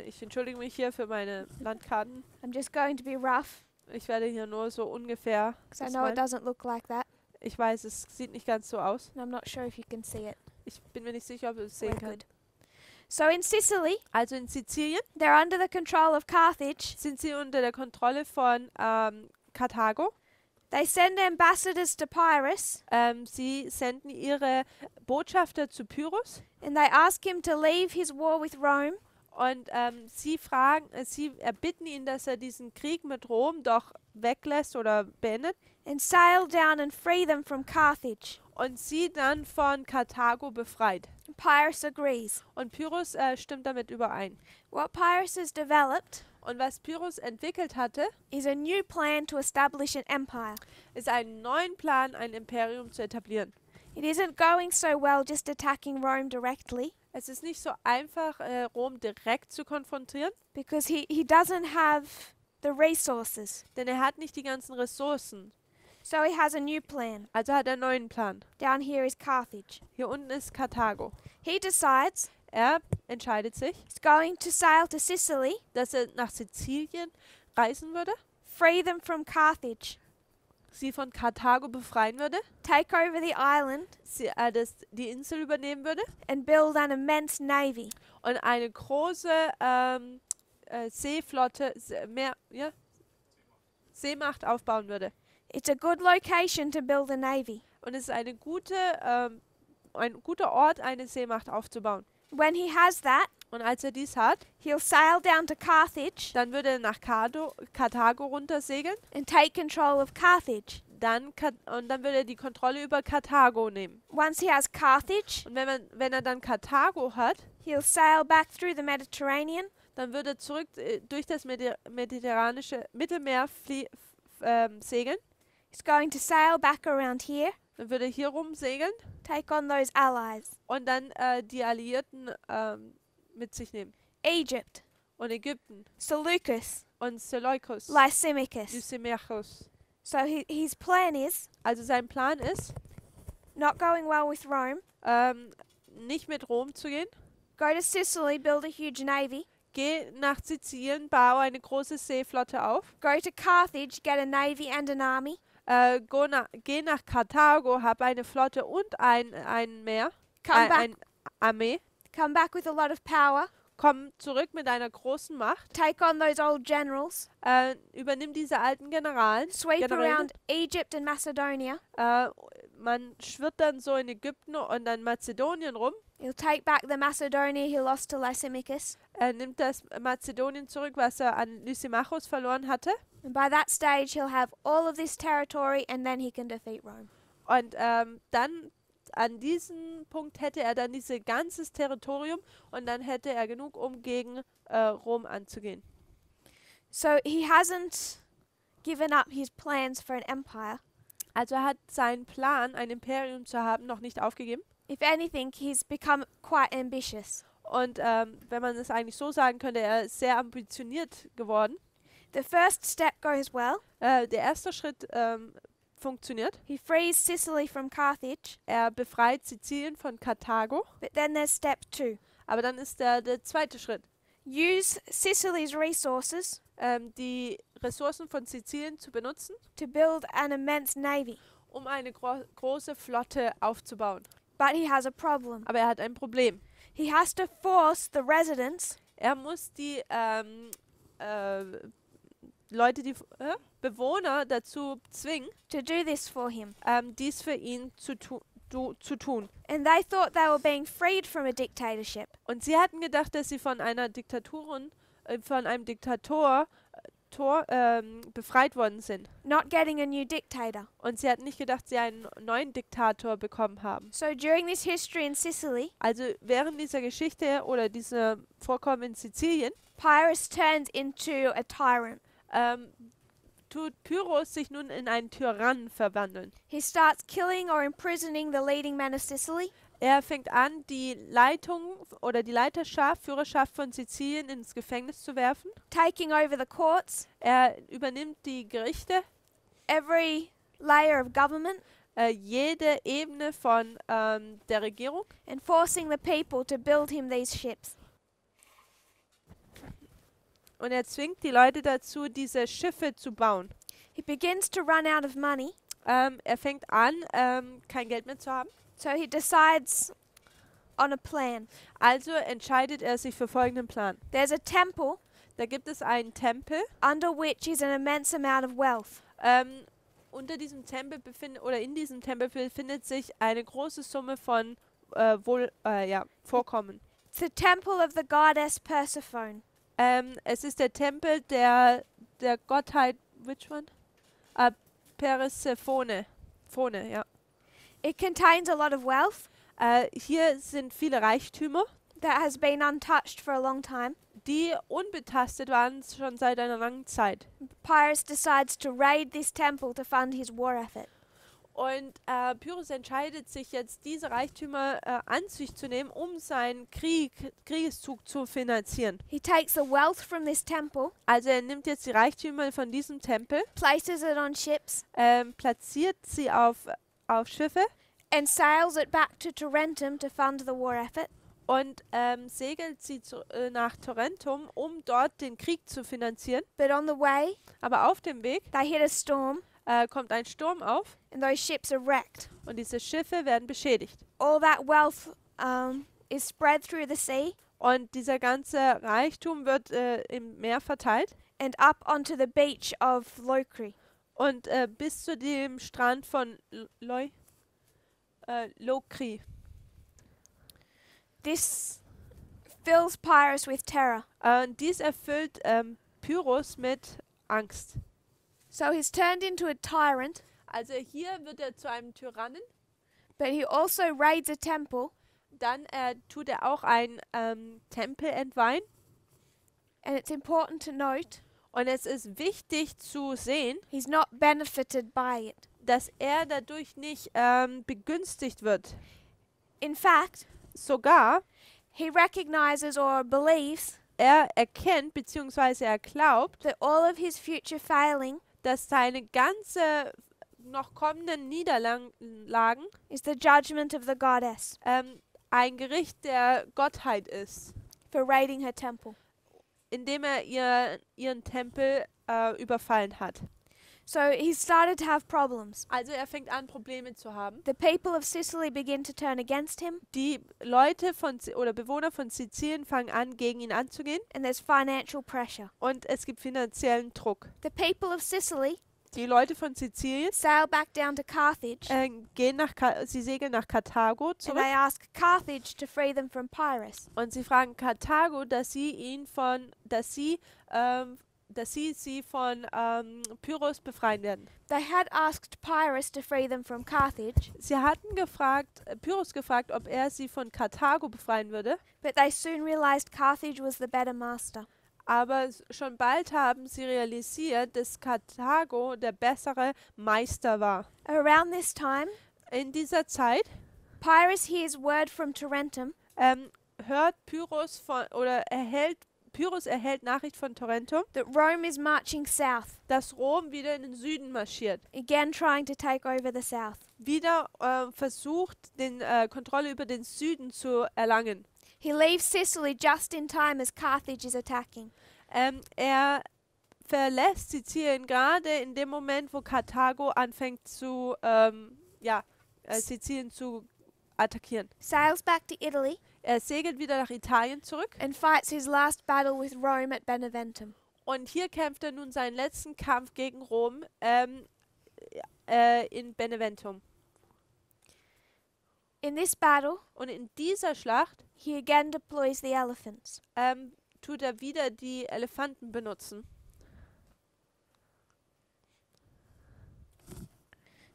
Ich entschuldige mich hier für meine Landkarten. I'm just going to be rough Ich werde hier nur so ungefähr because I das know it malen. doesn't look like that. Ich weiß, es sieht nicht ganz so aus. And I'm not sure if you can see it. Ich bin mir nicht sicher, ob du es sehen We're kannst. good. So in Sicily, Also in Sizilien they're under the control of Carthage. sind sie unter der Kontrolle von Karthago. They send ambassadors to Pyrrhus Sie senden ihre Botschafter zu Pyrrhus and they ask him to leave his war with Rome und sie erbitten ihn, dass er diesen Krieg mit Rom doch weglässt oder beendet and sail down and free them from Carthage. und sie dann von Karthago befreit. Pyrrhus agrees. Und Pyrrhus stimmt damit überein. What Pyrrhus has developed Und was Pyrrhus entwickelt hatte, is a new plan to establish an empire. ist einen neuen Plan, ein Imperium zu etablieren. It isn't going so well just attacking Rome directly Es ist nicht so einfach, Rom direkt zu konfrontieren, because he doesn't have the resources. denn er hat nicht die ganzen Ressourcen. So he has a new plan. Also hat er einen neuen Plan. Down here is Carthage. Hier unten ist Karthago. He decides Er entscheidet sich, he's going to sail to Sicily, dass er nach Sizilien reisen würde, free them from Carthage, sie von Karthago befreien würde, take over the island, die Insel übernehmen würde and build an immense navy. und eine große Seeflotte, Seemacht aufbauen würde. It's a good location to build a navy. Und es ist ein guter Ort, eine Seemacht aufzubauen. When he has that, Und als er dies hat, he'll sail down to Carthage dann würde er nach Karthago runtersegeln and take control of Carthage. und dann würde er die Kontrolle über Karthago nehmen. Once he has Carthage, Und wenn er dann Karthago hat, he'll sail back through the Mediterranean dann würde er zurück durch das mediterranische Mittelmeer segeln. He's going to sail back around here, Dann würde er hier rum segeln take on those allies. und dann die Alliierten mit sich nehmen. Egypt, Und Ägypten Seleucus, und Seleukos, Lysimachus. Lysimachus. So his plan is Also sein Plan ist, not going well with Rome, nicht mit Rom zu gehen. go to Sicily, build a huge navy, Geh nach Sizilien, baue eine große Seeflotte auf. go to Carthage, get a navy and an army, Geh nach Karthago, hab eine Flotte und ein Meer, eine Armee. come back with a lot of power, Komm zurück mit einer großen Macht. take on those old generals, Übernimm diese alten Generäle. sweep around Egypt and Macedonia. Man schwirrt dann so in Ägypten und dann Mazedonien rum. He'll take back the Macedonia he lost to Lysimachus. Er nimmt das Mazedonien zurück, was er an Lysimachus verloren hatte. And by that stage, he'll have all of this territory and then he can defeat Rome. Und dann an diesem Punkt hätte er dann dieses ganzes Territorium und dann hätte er genug, um gegen Rom anzugehen. So he hasn't given up his plans for an empire. Also er hat seinen Plan, ein Imperium zu haben, noch nicht aufgegeben. If anything, he's become quite ambitious. Und wenn man es eigentlich so sagen könnte, er ist sehr ambitioniert geworden. The first step goes well. Der erste Schritt funktioniert. He frees Sicily from Carthage. Er befreit Sizilien von Karthago. But then there's step 2. Aber dann ist der zweite Schritt. Use Sicily's resources Die Ressourcen von Sizilien zu benutzen, to build an immense navy. um eine große Flotte aufzubauen. But he has a problem. Aber er hat ein Problem. He has to force the residents Er muss die Leute, die Bewohner dazu zwingen, to do this for him. dies für ihn zu tun. And they thought they were being freed from a dictatorship. Und sie hatten gedacht, dass sie von einem Diktator befreit worden sind. Not getting a new dictator. Und sie hatten nicht gedacht, sie einen neuen Diktator bekommen haben. So during this history in Sicily, Also während dieser Geschichte oder dieser Vorkommen in Sizilien Pyrrhus turns into a tyrant. tut Pyrrhus sich nun in einen Tyrannen verwandeln. He starts killing or imprisoning the leading men of Sicily. Er fängt an, die Leitung oder die Führerschaft von Sizilien ins Gefängnis zu werfen. Taking over the courts, Er übernimmt die Gerichte, every layer of government, jede Ebene von der Regierung and forcing the people to build him these ships. Und er zwingt die Leute dazu, diese Schiffe zu bauen. He begins to run out of money, Er fängt an, kein Geld mehr zu haben. so he decides on a plan. Also entscheidet er sich für folgenden Plan. There's a temple Da gibt es einen Tempel. under which is an immense amount of wealth. Unter diesem Tempel in diesem Tempel befindet sich eine große Summe von Vorkommen. It's the temple of the goddess Persephone. Es ist der Tempel der Gottheit, which one? Persephone. Ja. It contains a lot of wealth Hier sind viele Reichtümer, that has been untouched for a long time. die unbetastet waren schon seit einer langen Zeit. Pyrrhus decides to raid this temple to fund his war effort. Und Pyrrhus entscheidet sich jetzt, diese Reichtümer an sich zu nehmen, um seinen Kriegeszug zu finanzieren. He takes the wealth from this temple, Also er nimmt jetzt die Reichtümer von diesem Tempel, places it on ships, platziert sie auf Schiffe and sails it back to Tarentum to fund the war effort. und segelt sie nach Tarentum, um dort den Krieg zu finanzieren. But on the way, Aber auf dem Weg they hit a storm, kommt ein Sturm auf and those ships are wrecked. und diese Schiffe werden beschädigt. All that wealth is spread through the sea Und dieser ganze Reichtum wird im Meer verteilt and up onto the beach of Locri. und bis zu dem Strand von Lokri. This fills Pyrrhus with terror. Dies erfüllt Pyrrhus mit Angst. So he's turned into a tyrant, Also hier wird er zu einem Tyrannen. but he also raids a temple, Dann tut er auch einen Tempel entweihen. and it's important to note Und es ist wichtig zu sehen, he's not benefited by it. dass er dadurch nicht begünstigt wird. In fact, Sogar he recognizes or believes er erkennt bzw. er glaubt, that all of his future failing dass seine ganze noch kommenden Niederlagen is the judgment of the goddess ein Gericht der Gottheit ist, for raiding her temple. indem er ihren Tempel überfallen hat. So he started to have problems. Also er fängt an, Probleme zu haben. The people of Sicily begin to turn against him, Die Bewohner von Sizilien fangen an, gegen ihn anzugehen and there's financial pressure. und es gibt finanziellen Druck. The people of Sicily Die Leute von Sizilien sail back down to Carthage, sie segeln nach Karthago and zurück they ask Carthage to free them from Pyrrhus. und sie fragen Karthago, dass sie sie von Pyrrhus befreien werden. They had asked Pyrrhus to free them from Carthage, Sie hatten Pyrrhus gefragt, ob er sie von Karthago befreien würde, but they soon realized Carthage was the better master. aber schon bald haben sie realisiert, dass Karthago der bessere Meister war. Around this time, In dieser Zeit Pyrrhus hears word from Tarentum Pyrrhus erhält Nachricht von Tarentum, that Rome is marching south, dass Rom wieder in den Süden marschiert. again trying to take over the south. Wieder versucht, Kontrolle über den Süden zu erlangen. He leaves Sicily just in time as Carthage is attacking. Er verlässt Sizilien gerade in dem Moment, wo Karthago anfängt Sizilien zu attackieren. Sails back to Italy Er segelt wieder nach Italien zurück and fights his last battle with Rome at Beneventum. und hier kämpft er nun seinen letzten Kampf gegen Rom in Beneventum. In this battle, Und in dieser Schlacht he again deploys the elephants. tut er wieder die Elefanten benutzen.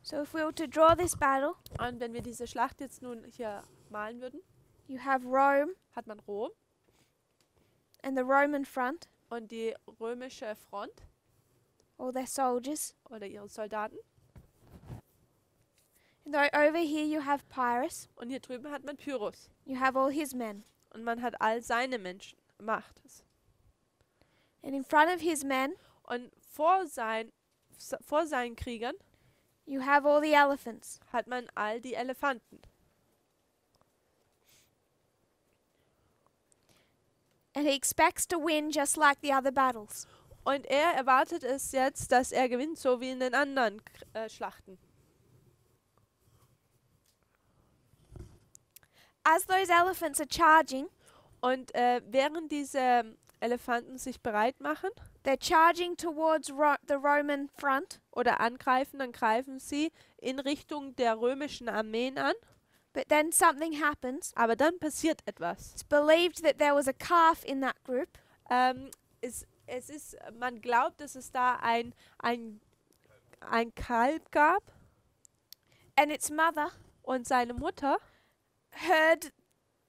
So if we were to draw this battle, Und wenn wir diese Schlacht jetzt nun hier malen würden, you have Rome hat man Rom and the Roman front, und die römische Front all their soldiers. oder ihre Soldaten. And over here you have Pyrrhus. Und hier drüben hat man Pyrrhus. You have all his men. Und man hat all seine Menschen, Macht. And in front of his men, Und vor seinen Kriegern you have all the elephants. hat man all die Elefanten. And he expects to win just like the other battles. Und er erwartet es jetzt, dass er gewinnt, so wie in den anderen Schlachten. As those elephants are charging, Und während diese Elefanten sich bereit machen they're charging towards the Roman front. oder angreifen, dann greifen sie in Richtung der römischen Armeen an. But then something happens. Aber dann passiert etwas. It's believed that there was a calf in that group. Man glaubt, dass es da ein Kalb gab And its mother und seine Mutter heard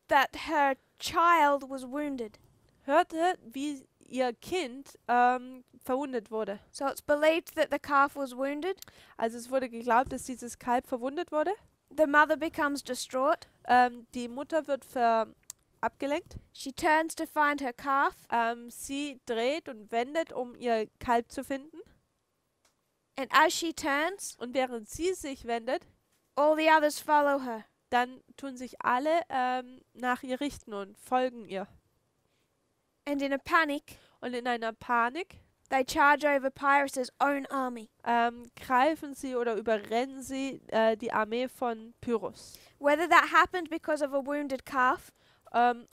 that her child was wounded. hörte, wie ihr Kind verwundet wurde. So it's believed that the calf was wounded. Also es wurde geglaubt, dass dieses Kalb verwundet wurde. The mother becomes distraught. Die Mutter wird abgelenkt. She turns to find her calf. Sie dreht und wendet, um ihr Kalb zu finden. And as she turns, Und während sie sich wendet, all the others follow her. dann tun sich alle nach ihr richten und folgen ihr. And in a panic, Und in einer Panik they charge over Pyrrhus' own army. greifen sie oder überrennen sie die Armee von Pyrrhus. Whether that happened because of a wounded calf,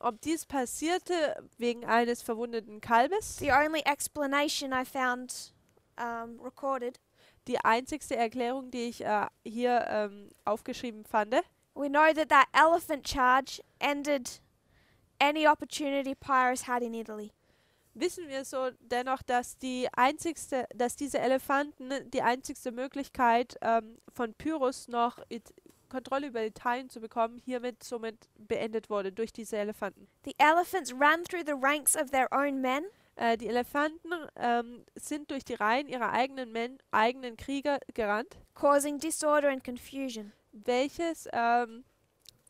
Ob dies passierte wegen eines verwundeten Kalbes, the only explanation I found recorded, die einzigste Erklärung, die ich hier aufgeschrieben fand, we know that that elephant charge ended any opportunity Pyrrhus had in Italy. wissen wir so dennoch, dass diese Elefanten die einzigste Möglichkeit von Pyrrhus noch Kontrolle über Italien zu bekommen, somit beendet wurde durch diese Elefanten. The elephants ran through the ranks of their own men, Die Elefanten sind durch die Reihen ihrer eigenen Krieger gerannt, causing disorder and confusion. welches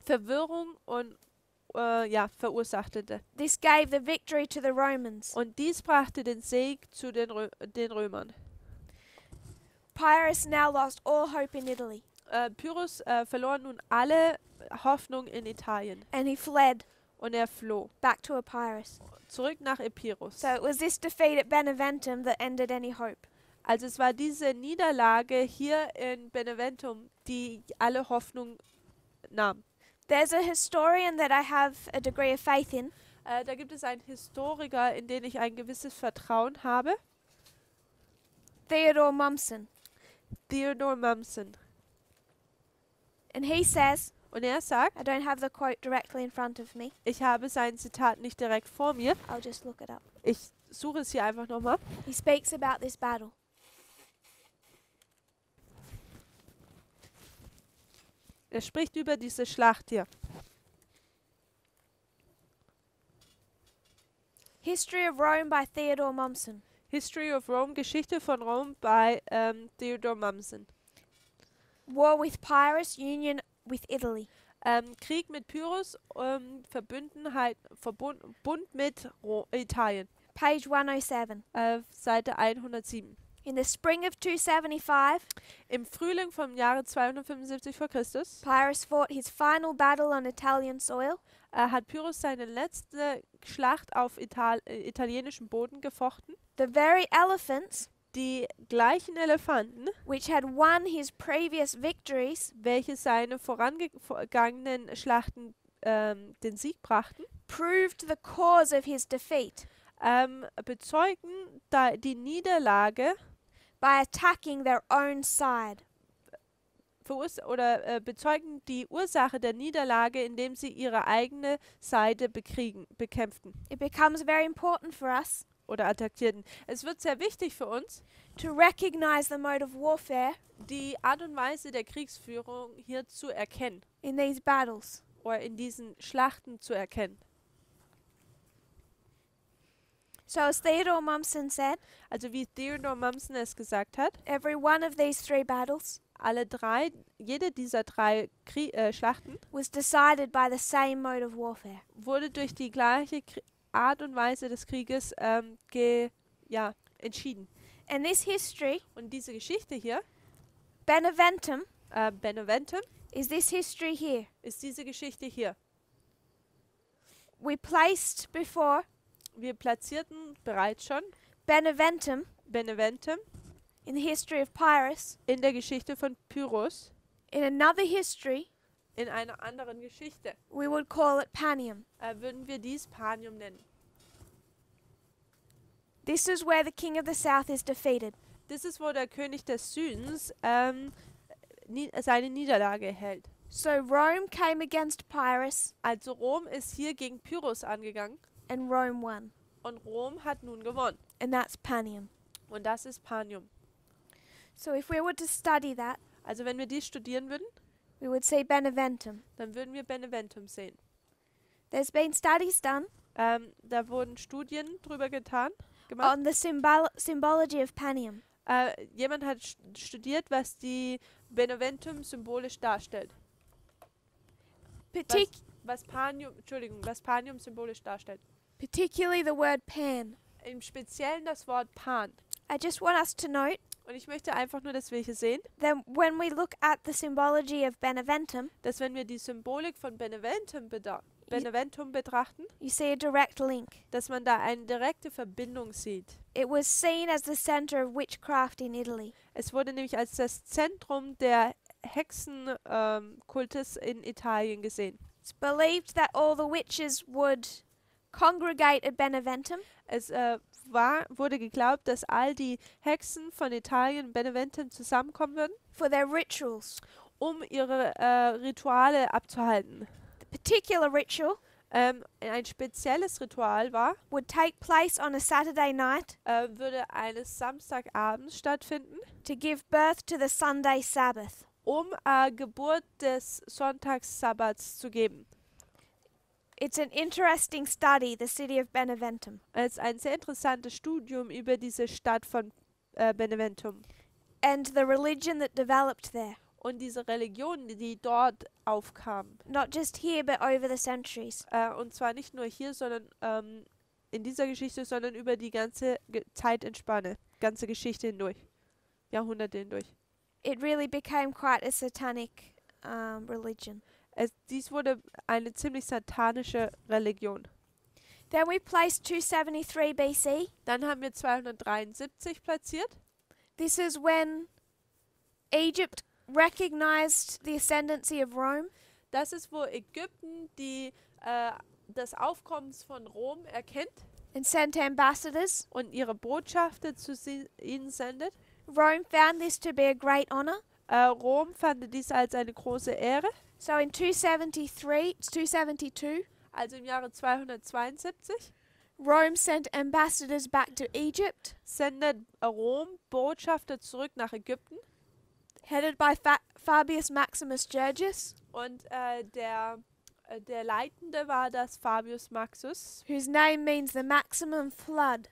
Verwirrung und verursachte. This gave the victory to the Romans. Und dies brachte den Sieg zu den Römern. Pyrrhus now lost all hope in Italy, Pyrrhus verlor nun alle Hoffnung in Italien and he fled und er floh back to Epirus. zurück nach Epirus. So it was this defeat at Beneventum that ended any hope. Also es war diese Niederlage hier in Beneventum, die alle Hoffnung nahm. There's a historian that I have a degree of faith in. Da gibt es einen Historiker, in den ich ein gewisses Vertrauen habe. Theodore Mommsen. Theodore Mommsen. And he says, Und er sagt, I don't have the quote directly in front of me. ich habe sein Zitat nicht direkt vor mir. I'll just look it up. Ich suche es hier einfach nochmal. He speaks about this battle. Er spricht über diese Schlacht hier. History of Rome by Theodore Mommsen. History of Rome, Geschichte von Rom bei Theodore Mommsen. War with Pyrrhus, union with Italy. Krieg mit Pyrrhus, Bund mit Italien. Page 107. Seite 107. In the spring of 275, Im Frühling vom Jahre 275 vor Christus Pyrrhus fought his final battle on Italian soil. hat Pyrrhus seine letzte Schlacht auf italienischem Boden gefochten. The very elephants Die gleichen Elefanten, which had won his previous victories welche seine vorangegangenen Schlachten den Sieg brachten, proved the cause of his defeat bezeugen die Niederlage by attacking their own side. Bezeugen die Ursache der Niederlage, indem sie ihre eigene Seite bekämpften It becomes very important for us oder attackierten. Es wird sehr wichtig für uns, to recognize the mode of warfare die Art und Weise der Kriegsführung hier zu erkennen in these battles. oder in diesen Schlachten zu erkennen. So as Theodore Mommsen said, Also wie Theodore Mommsen es gesagt hat, every one of these three battles jede dieser drei Schlachten was decided by the same mode of warfare. wurde durch die gleiche Art und Weise des Krieges entschieden. And this history, Und diese Geschichte hier, Beneventum, Beneventum, is this history here. ist diese Geschichte hier. We placed before Wir platzierten bereits schon Beneventum Beneventum in the history of Pyrrhus. in der Geschichte von Pyrrhus. In another history, In einer anderen Geschichte we would call it Panium. würden wir dies Panium nennen. This is where the king of the south is defeated. Das ist, wo der König des Südens seine Niederlage erhält. So Rome came against Pyrrhus, Also Rom ist hier gegen Pyrrhus angegangen and Rome won. und Rom hat nun gewonnen. And that's Panium. Und das ist Panium. So if we were to study that, Also wenn wir dies studieren würden, we would say Beneventum. dann würden wir Beneventum sehen. There's been studies done Da wurden Studien drüber gemacht. on the symbology of Panium. Jemand hat studiert, was die Beneventum symbolisch darstellt. Was Panium symbolisch darstellt. Particularly the word Pan. Im Speziellen das Wort Pan. I just want us to note Und ich möchte einfach nur, dass wir hier sehen, that when we look at the symbology of Beneventum, dass wenn wir die Symbolik von Beneventum betrachten, you see a direct link. dass man da eine direkte Verbindung sieht. It was seen as the center of witchcraft in Italy. Es wurde nämlich als das Zentrum der Hexenkultes in Italien gesehen. It's believed that all the witches would congregate at Beneventum Es wurde geglaubt, dass all die Hexen von Italien in Beneventum zusammenkommen würden, for their rituals. um ihre Rituale abzuhalten. The particular ritual Ein spezielles Ritual would take place on a Saturday night würde eines Samstagabends stattfinden, to give birth to the Sunday Sabbath. um Geburt des Sonntagssabats zu geben. It's an interesting study, the city of Beneventum. Es ist ein sehr interessantes Studium über diese Stadt von Beneventum And the religion that developed there. und diese Religion, die dort aufkam. Not just here, but over the centuries. Und zwar nicht nur hier, sondern in dieser Geschichte, sondern über die ganze Zeitspanne, ganze Geschichte hindurch, Jahrhunderte hindurch. It really became quite a satanic religion. Dies wurde eine ziemlich satanische Religion. Then we placed 273 BC. Dann haben wir 273 platziert. This is when Egypt recognized the ascendancy of Rome. Das ist, wo Ägypten das Aufkommen von Rom erkennt And sent ambassadors. und ihre Botschafter zu ihnen sendet. Rome found this to be a great honor. Rom fand dies als eine große Ehre. So in 272, Also im Jahre 272 Rome sent ambassadors back to Egypt, sendet Rom Botschafter zurück nach Ägypten. headed by Fabius Maximus Gergus, Und der Leitende war das Fabius Maxus. whose name means the maximum flood.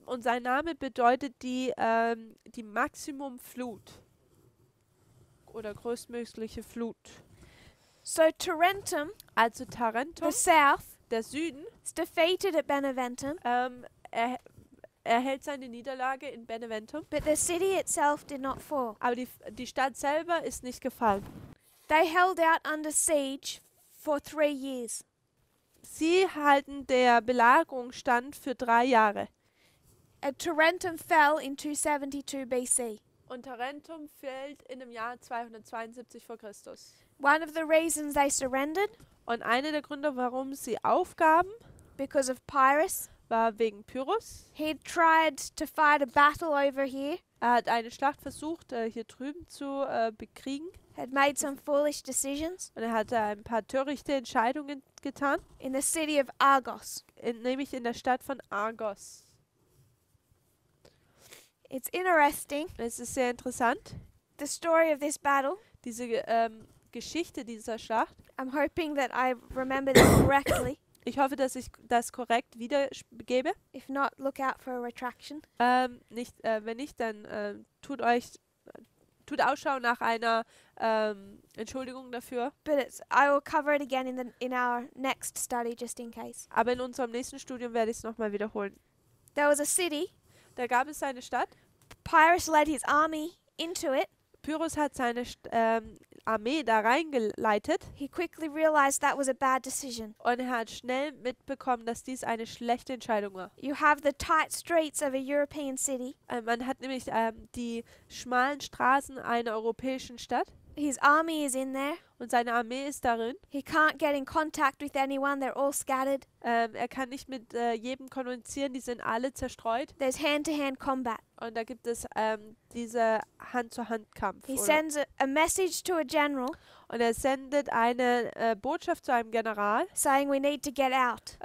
Und sein Name bedeutet die Maximumflut. Oder größtmögliche Flut. So Tarentum, Also Tarentum, the south, der Süden, is defeated at Beneventum, erhält seine Niederlage in Beneventum. but the city itself did not fall. Aber die Stadt selber ist nicht gefallen. They held out under siege for 3 years. Sie halten der Belagerung stand für 3 Jahre. And Tarentum fell in 272 BC. Und Tarentum fällt in dem Jahr 272 vor Christus. One of the reasons they surrendered, Und einer der Gründe, warum sie aufgaben, because of Pyrrhus. war wegen Pyrrhus. He tried to fight a battle over here, Er hat eine Schlacht versucht, hier drüben zu bekriegen. had made some foolish decisions Und er hatte ein paar törichte Entscheidungen getan, in the city of Argos. nämlich in der Stadt von Argos. It's interesting, Es ist sehr interessant, the story of this battle. diese Geschichte dieser Schlacht. I'm hoping that I remember this correctly. Ich hoffe, dass ich das korrekt wiedergebe. If not, look out for a retraction. Wenn nicht, dann tut Ausschau nach einer Entschuldigung dafür. But I will cover it again in our next study, just in case. Aber in unserem nächsten Studium werde ich es nochmal wiederholen. There was a city. Da gab es eine Stadt. Pyrrhus led his army into it, Pyrrhus hat seine Armee da reingeleitet he quickly realized that was a bad decision. und er hat schnell mitbekommen, dass dies eine schlechte Entscheidung war. You have the tight streets of a European city. Man hat nämlich die schmalen Straßen einer europäischen Stadt His army is in there. und seine Armee ist darin. He can't get in contact with anyone. They're all scattered. Er kann nicht mit jedem kommunizieren, die sind alle zerstreut. There's hand-to-hand combat. Und da gibt es diese Hand-zu-Hand-Kampf. He Oder? sends a message to a general Und er sendet eine Botschaft zu einem General, saying we need to get out.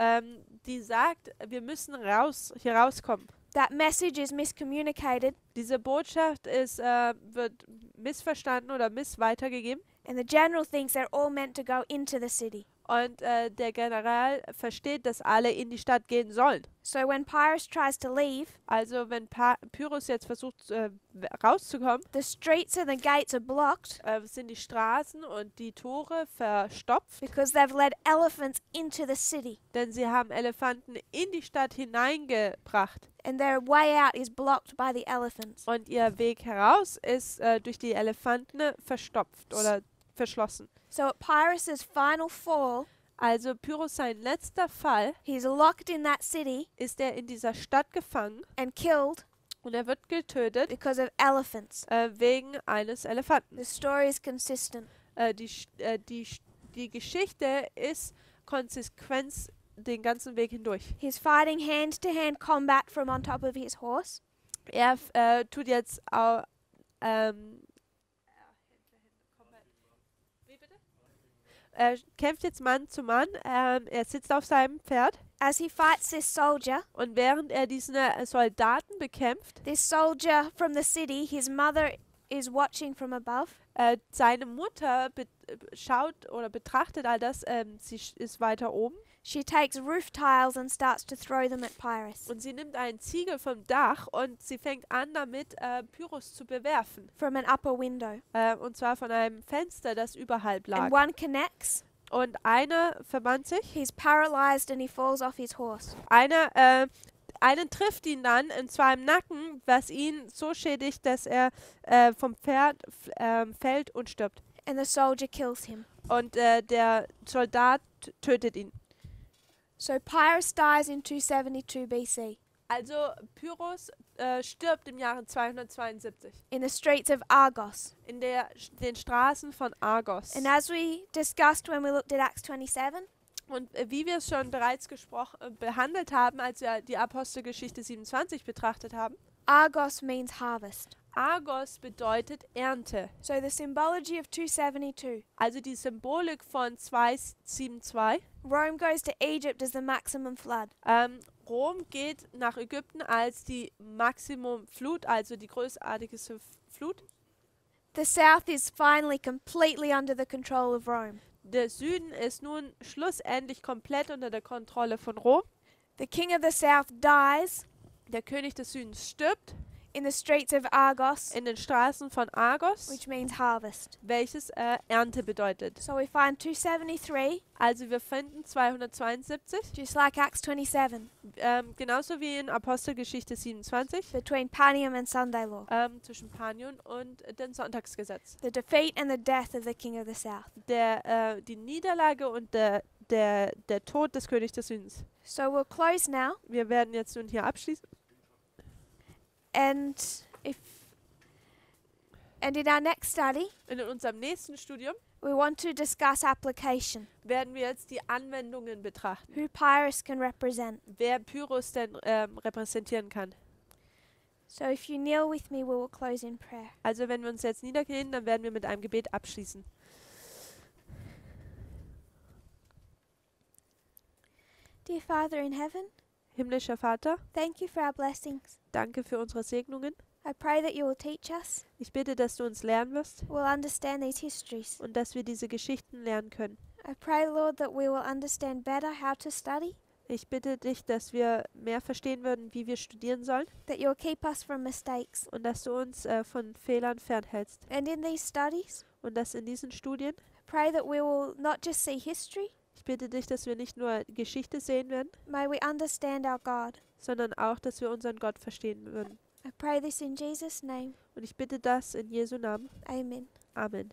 die sagt, wir müssen hier rauskommen. That message is miscommunicated, Diese Botschaft wird missverstanden oder weitergegeben. and the general thinks they're all meant to go into the city. Und der General versteht, dass alle in die Stadt gehen sollen. So when Pyrrhus tries to leave, Also wenn Pyrrhus jetzt versucht rauszukommen, the streets and the gates are blocked sind die Straßen und die Tore verstopft, because they've led elephants into the city, denn sie haben Elefanten in die Stadt hineingebracht. and their way out is blocked by the elephants. Und ihr Weg heraus ist durch die Elefanten verstopft oder verschlossen. So at Pyrrhus's final fall, Also Pyrrhus sein letzter Fall he's locked in that city ist er in dieser Stadt gefangen and killed und er wird getötet because of elephants. wegen eines Elefanten. The story is consistent. Die Geschichte ist konsequent den ganzen Weg hindurch. He's fighting hand-to-hand combat from on top of his horse. Er tut jetzt auch er kämpft jetzt Mann zu Mann. Er sitzt auf seinem Pferd As he fights this soldier, und während er diesen Soldaten bekämpft, this soldier from the city, his mother is watching from above. seine Mutter schaut oder betrachtet all das. Sie ist weiter oben She takes roof tiles and starts to throw them at Pyrrhus und sie nimmt einen Ziegel vom Dach und sie fängt an damit Pyrrhus zu bewerfen. from an upper window. Und zwar von einem Fenster, das überhalb lag. And one connects. Und einer verband sich. He's paralyzed and he falls off his horse. Einen trifft ihn dann, und zwar im Nacken, was ihn so schädigt, dass er vom Pferd fällt und stirbt. And the soldier kills him. Und der Soldat tötet ihn. So Pyrrhus dies in 272 BC Also Pyrrhus stirbt im Jahre 272 in the streets of Argos. in den Straßen von Argos. And as we discussed when we looked at Acts 27, Und wie wir es schon bereits behandelt haben, als wir die Apostelgeschichte 27 betrachtet haben, Argos means harvest. Argos bedeutet Ernte. So the symbology of 272. Also die Symbolik von 272. Rome goes to Egypt as the maximum flood. Rom geht nach Ägypten als die Maximumflut, also die großartigste Flut. The south is finally completely under the control of Rome. Der Süden ist nun schlussendlich komplett unter der Kontrolle von Rom. The king of the south dies Der König des Südens stirbt in the streets of Argos, in den Straßen von Argos, which means harvest. welches Ernte bedeutet. So we find 273, Also wir finden 272, just like Acts 27, genauso wie in Apostelgeschichte 27, between Panium and Sunday law. zwischen Panion und dem Sonntagsgesetz. The defeat and the death of the king of the south. Die Niederlage und der Tod des Königs des Südens. So we'll close now, Wir werden jetzt nun hier abschließen. and in our next study, In unserem nächsten Studium we want to discuss application, werden wir jetzt die Anwendungen betrachten. who Pyrrhus can represent. Wer Pyrrhus denn repräsentieren kann. So if you kneel with me, we will close in prayer. Also wenn wir uns jetzt niedergehen, dann werden wir mit einem Gebet abschließen. Dear Father in heaven, Himmlischer Vater, thank you for our blessings. danke für unsere Segnungen. I pray that you will teach us, Ich bitte, dass du uns lernen wirst we'll understand these histories. und dass wir diese Geschichten lernen können. I pray, Lord, that we will understand better how to study, Ich bitte dich, dass wir mehr verstehen würden, wie wir studieren sollen that you'll keep us from mistakes. und dass du uns von Fehlern fernhältst. And in these studies, Und dass in diesen Studien, I pray that we will not just see history, ich bitte dich, dass wir nicht nur Geschichte sehen werden, may we understand our God. sondern auch, dass wir unseren Gott verstehen würden. I pray this in Jesus' name. Und ich bitte das in Jesu Namen. Amen. Amen.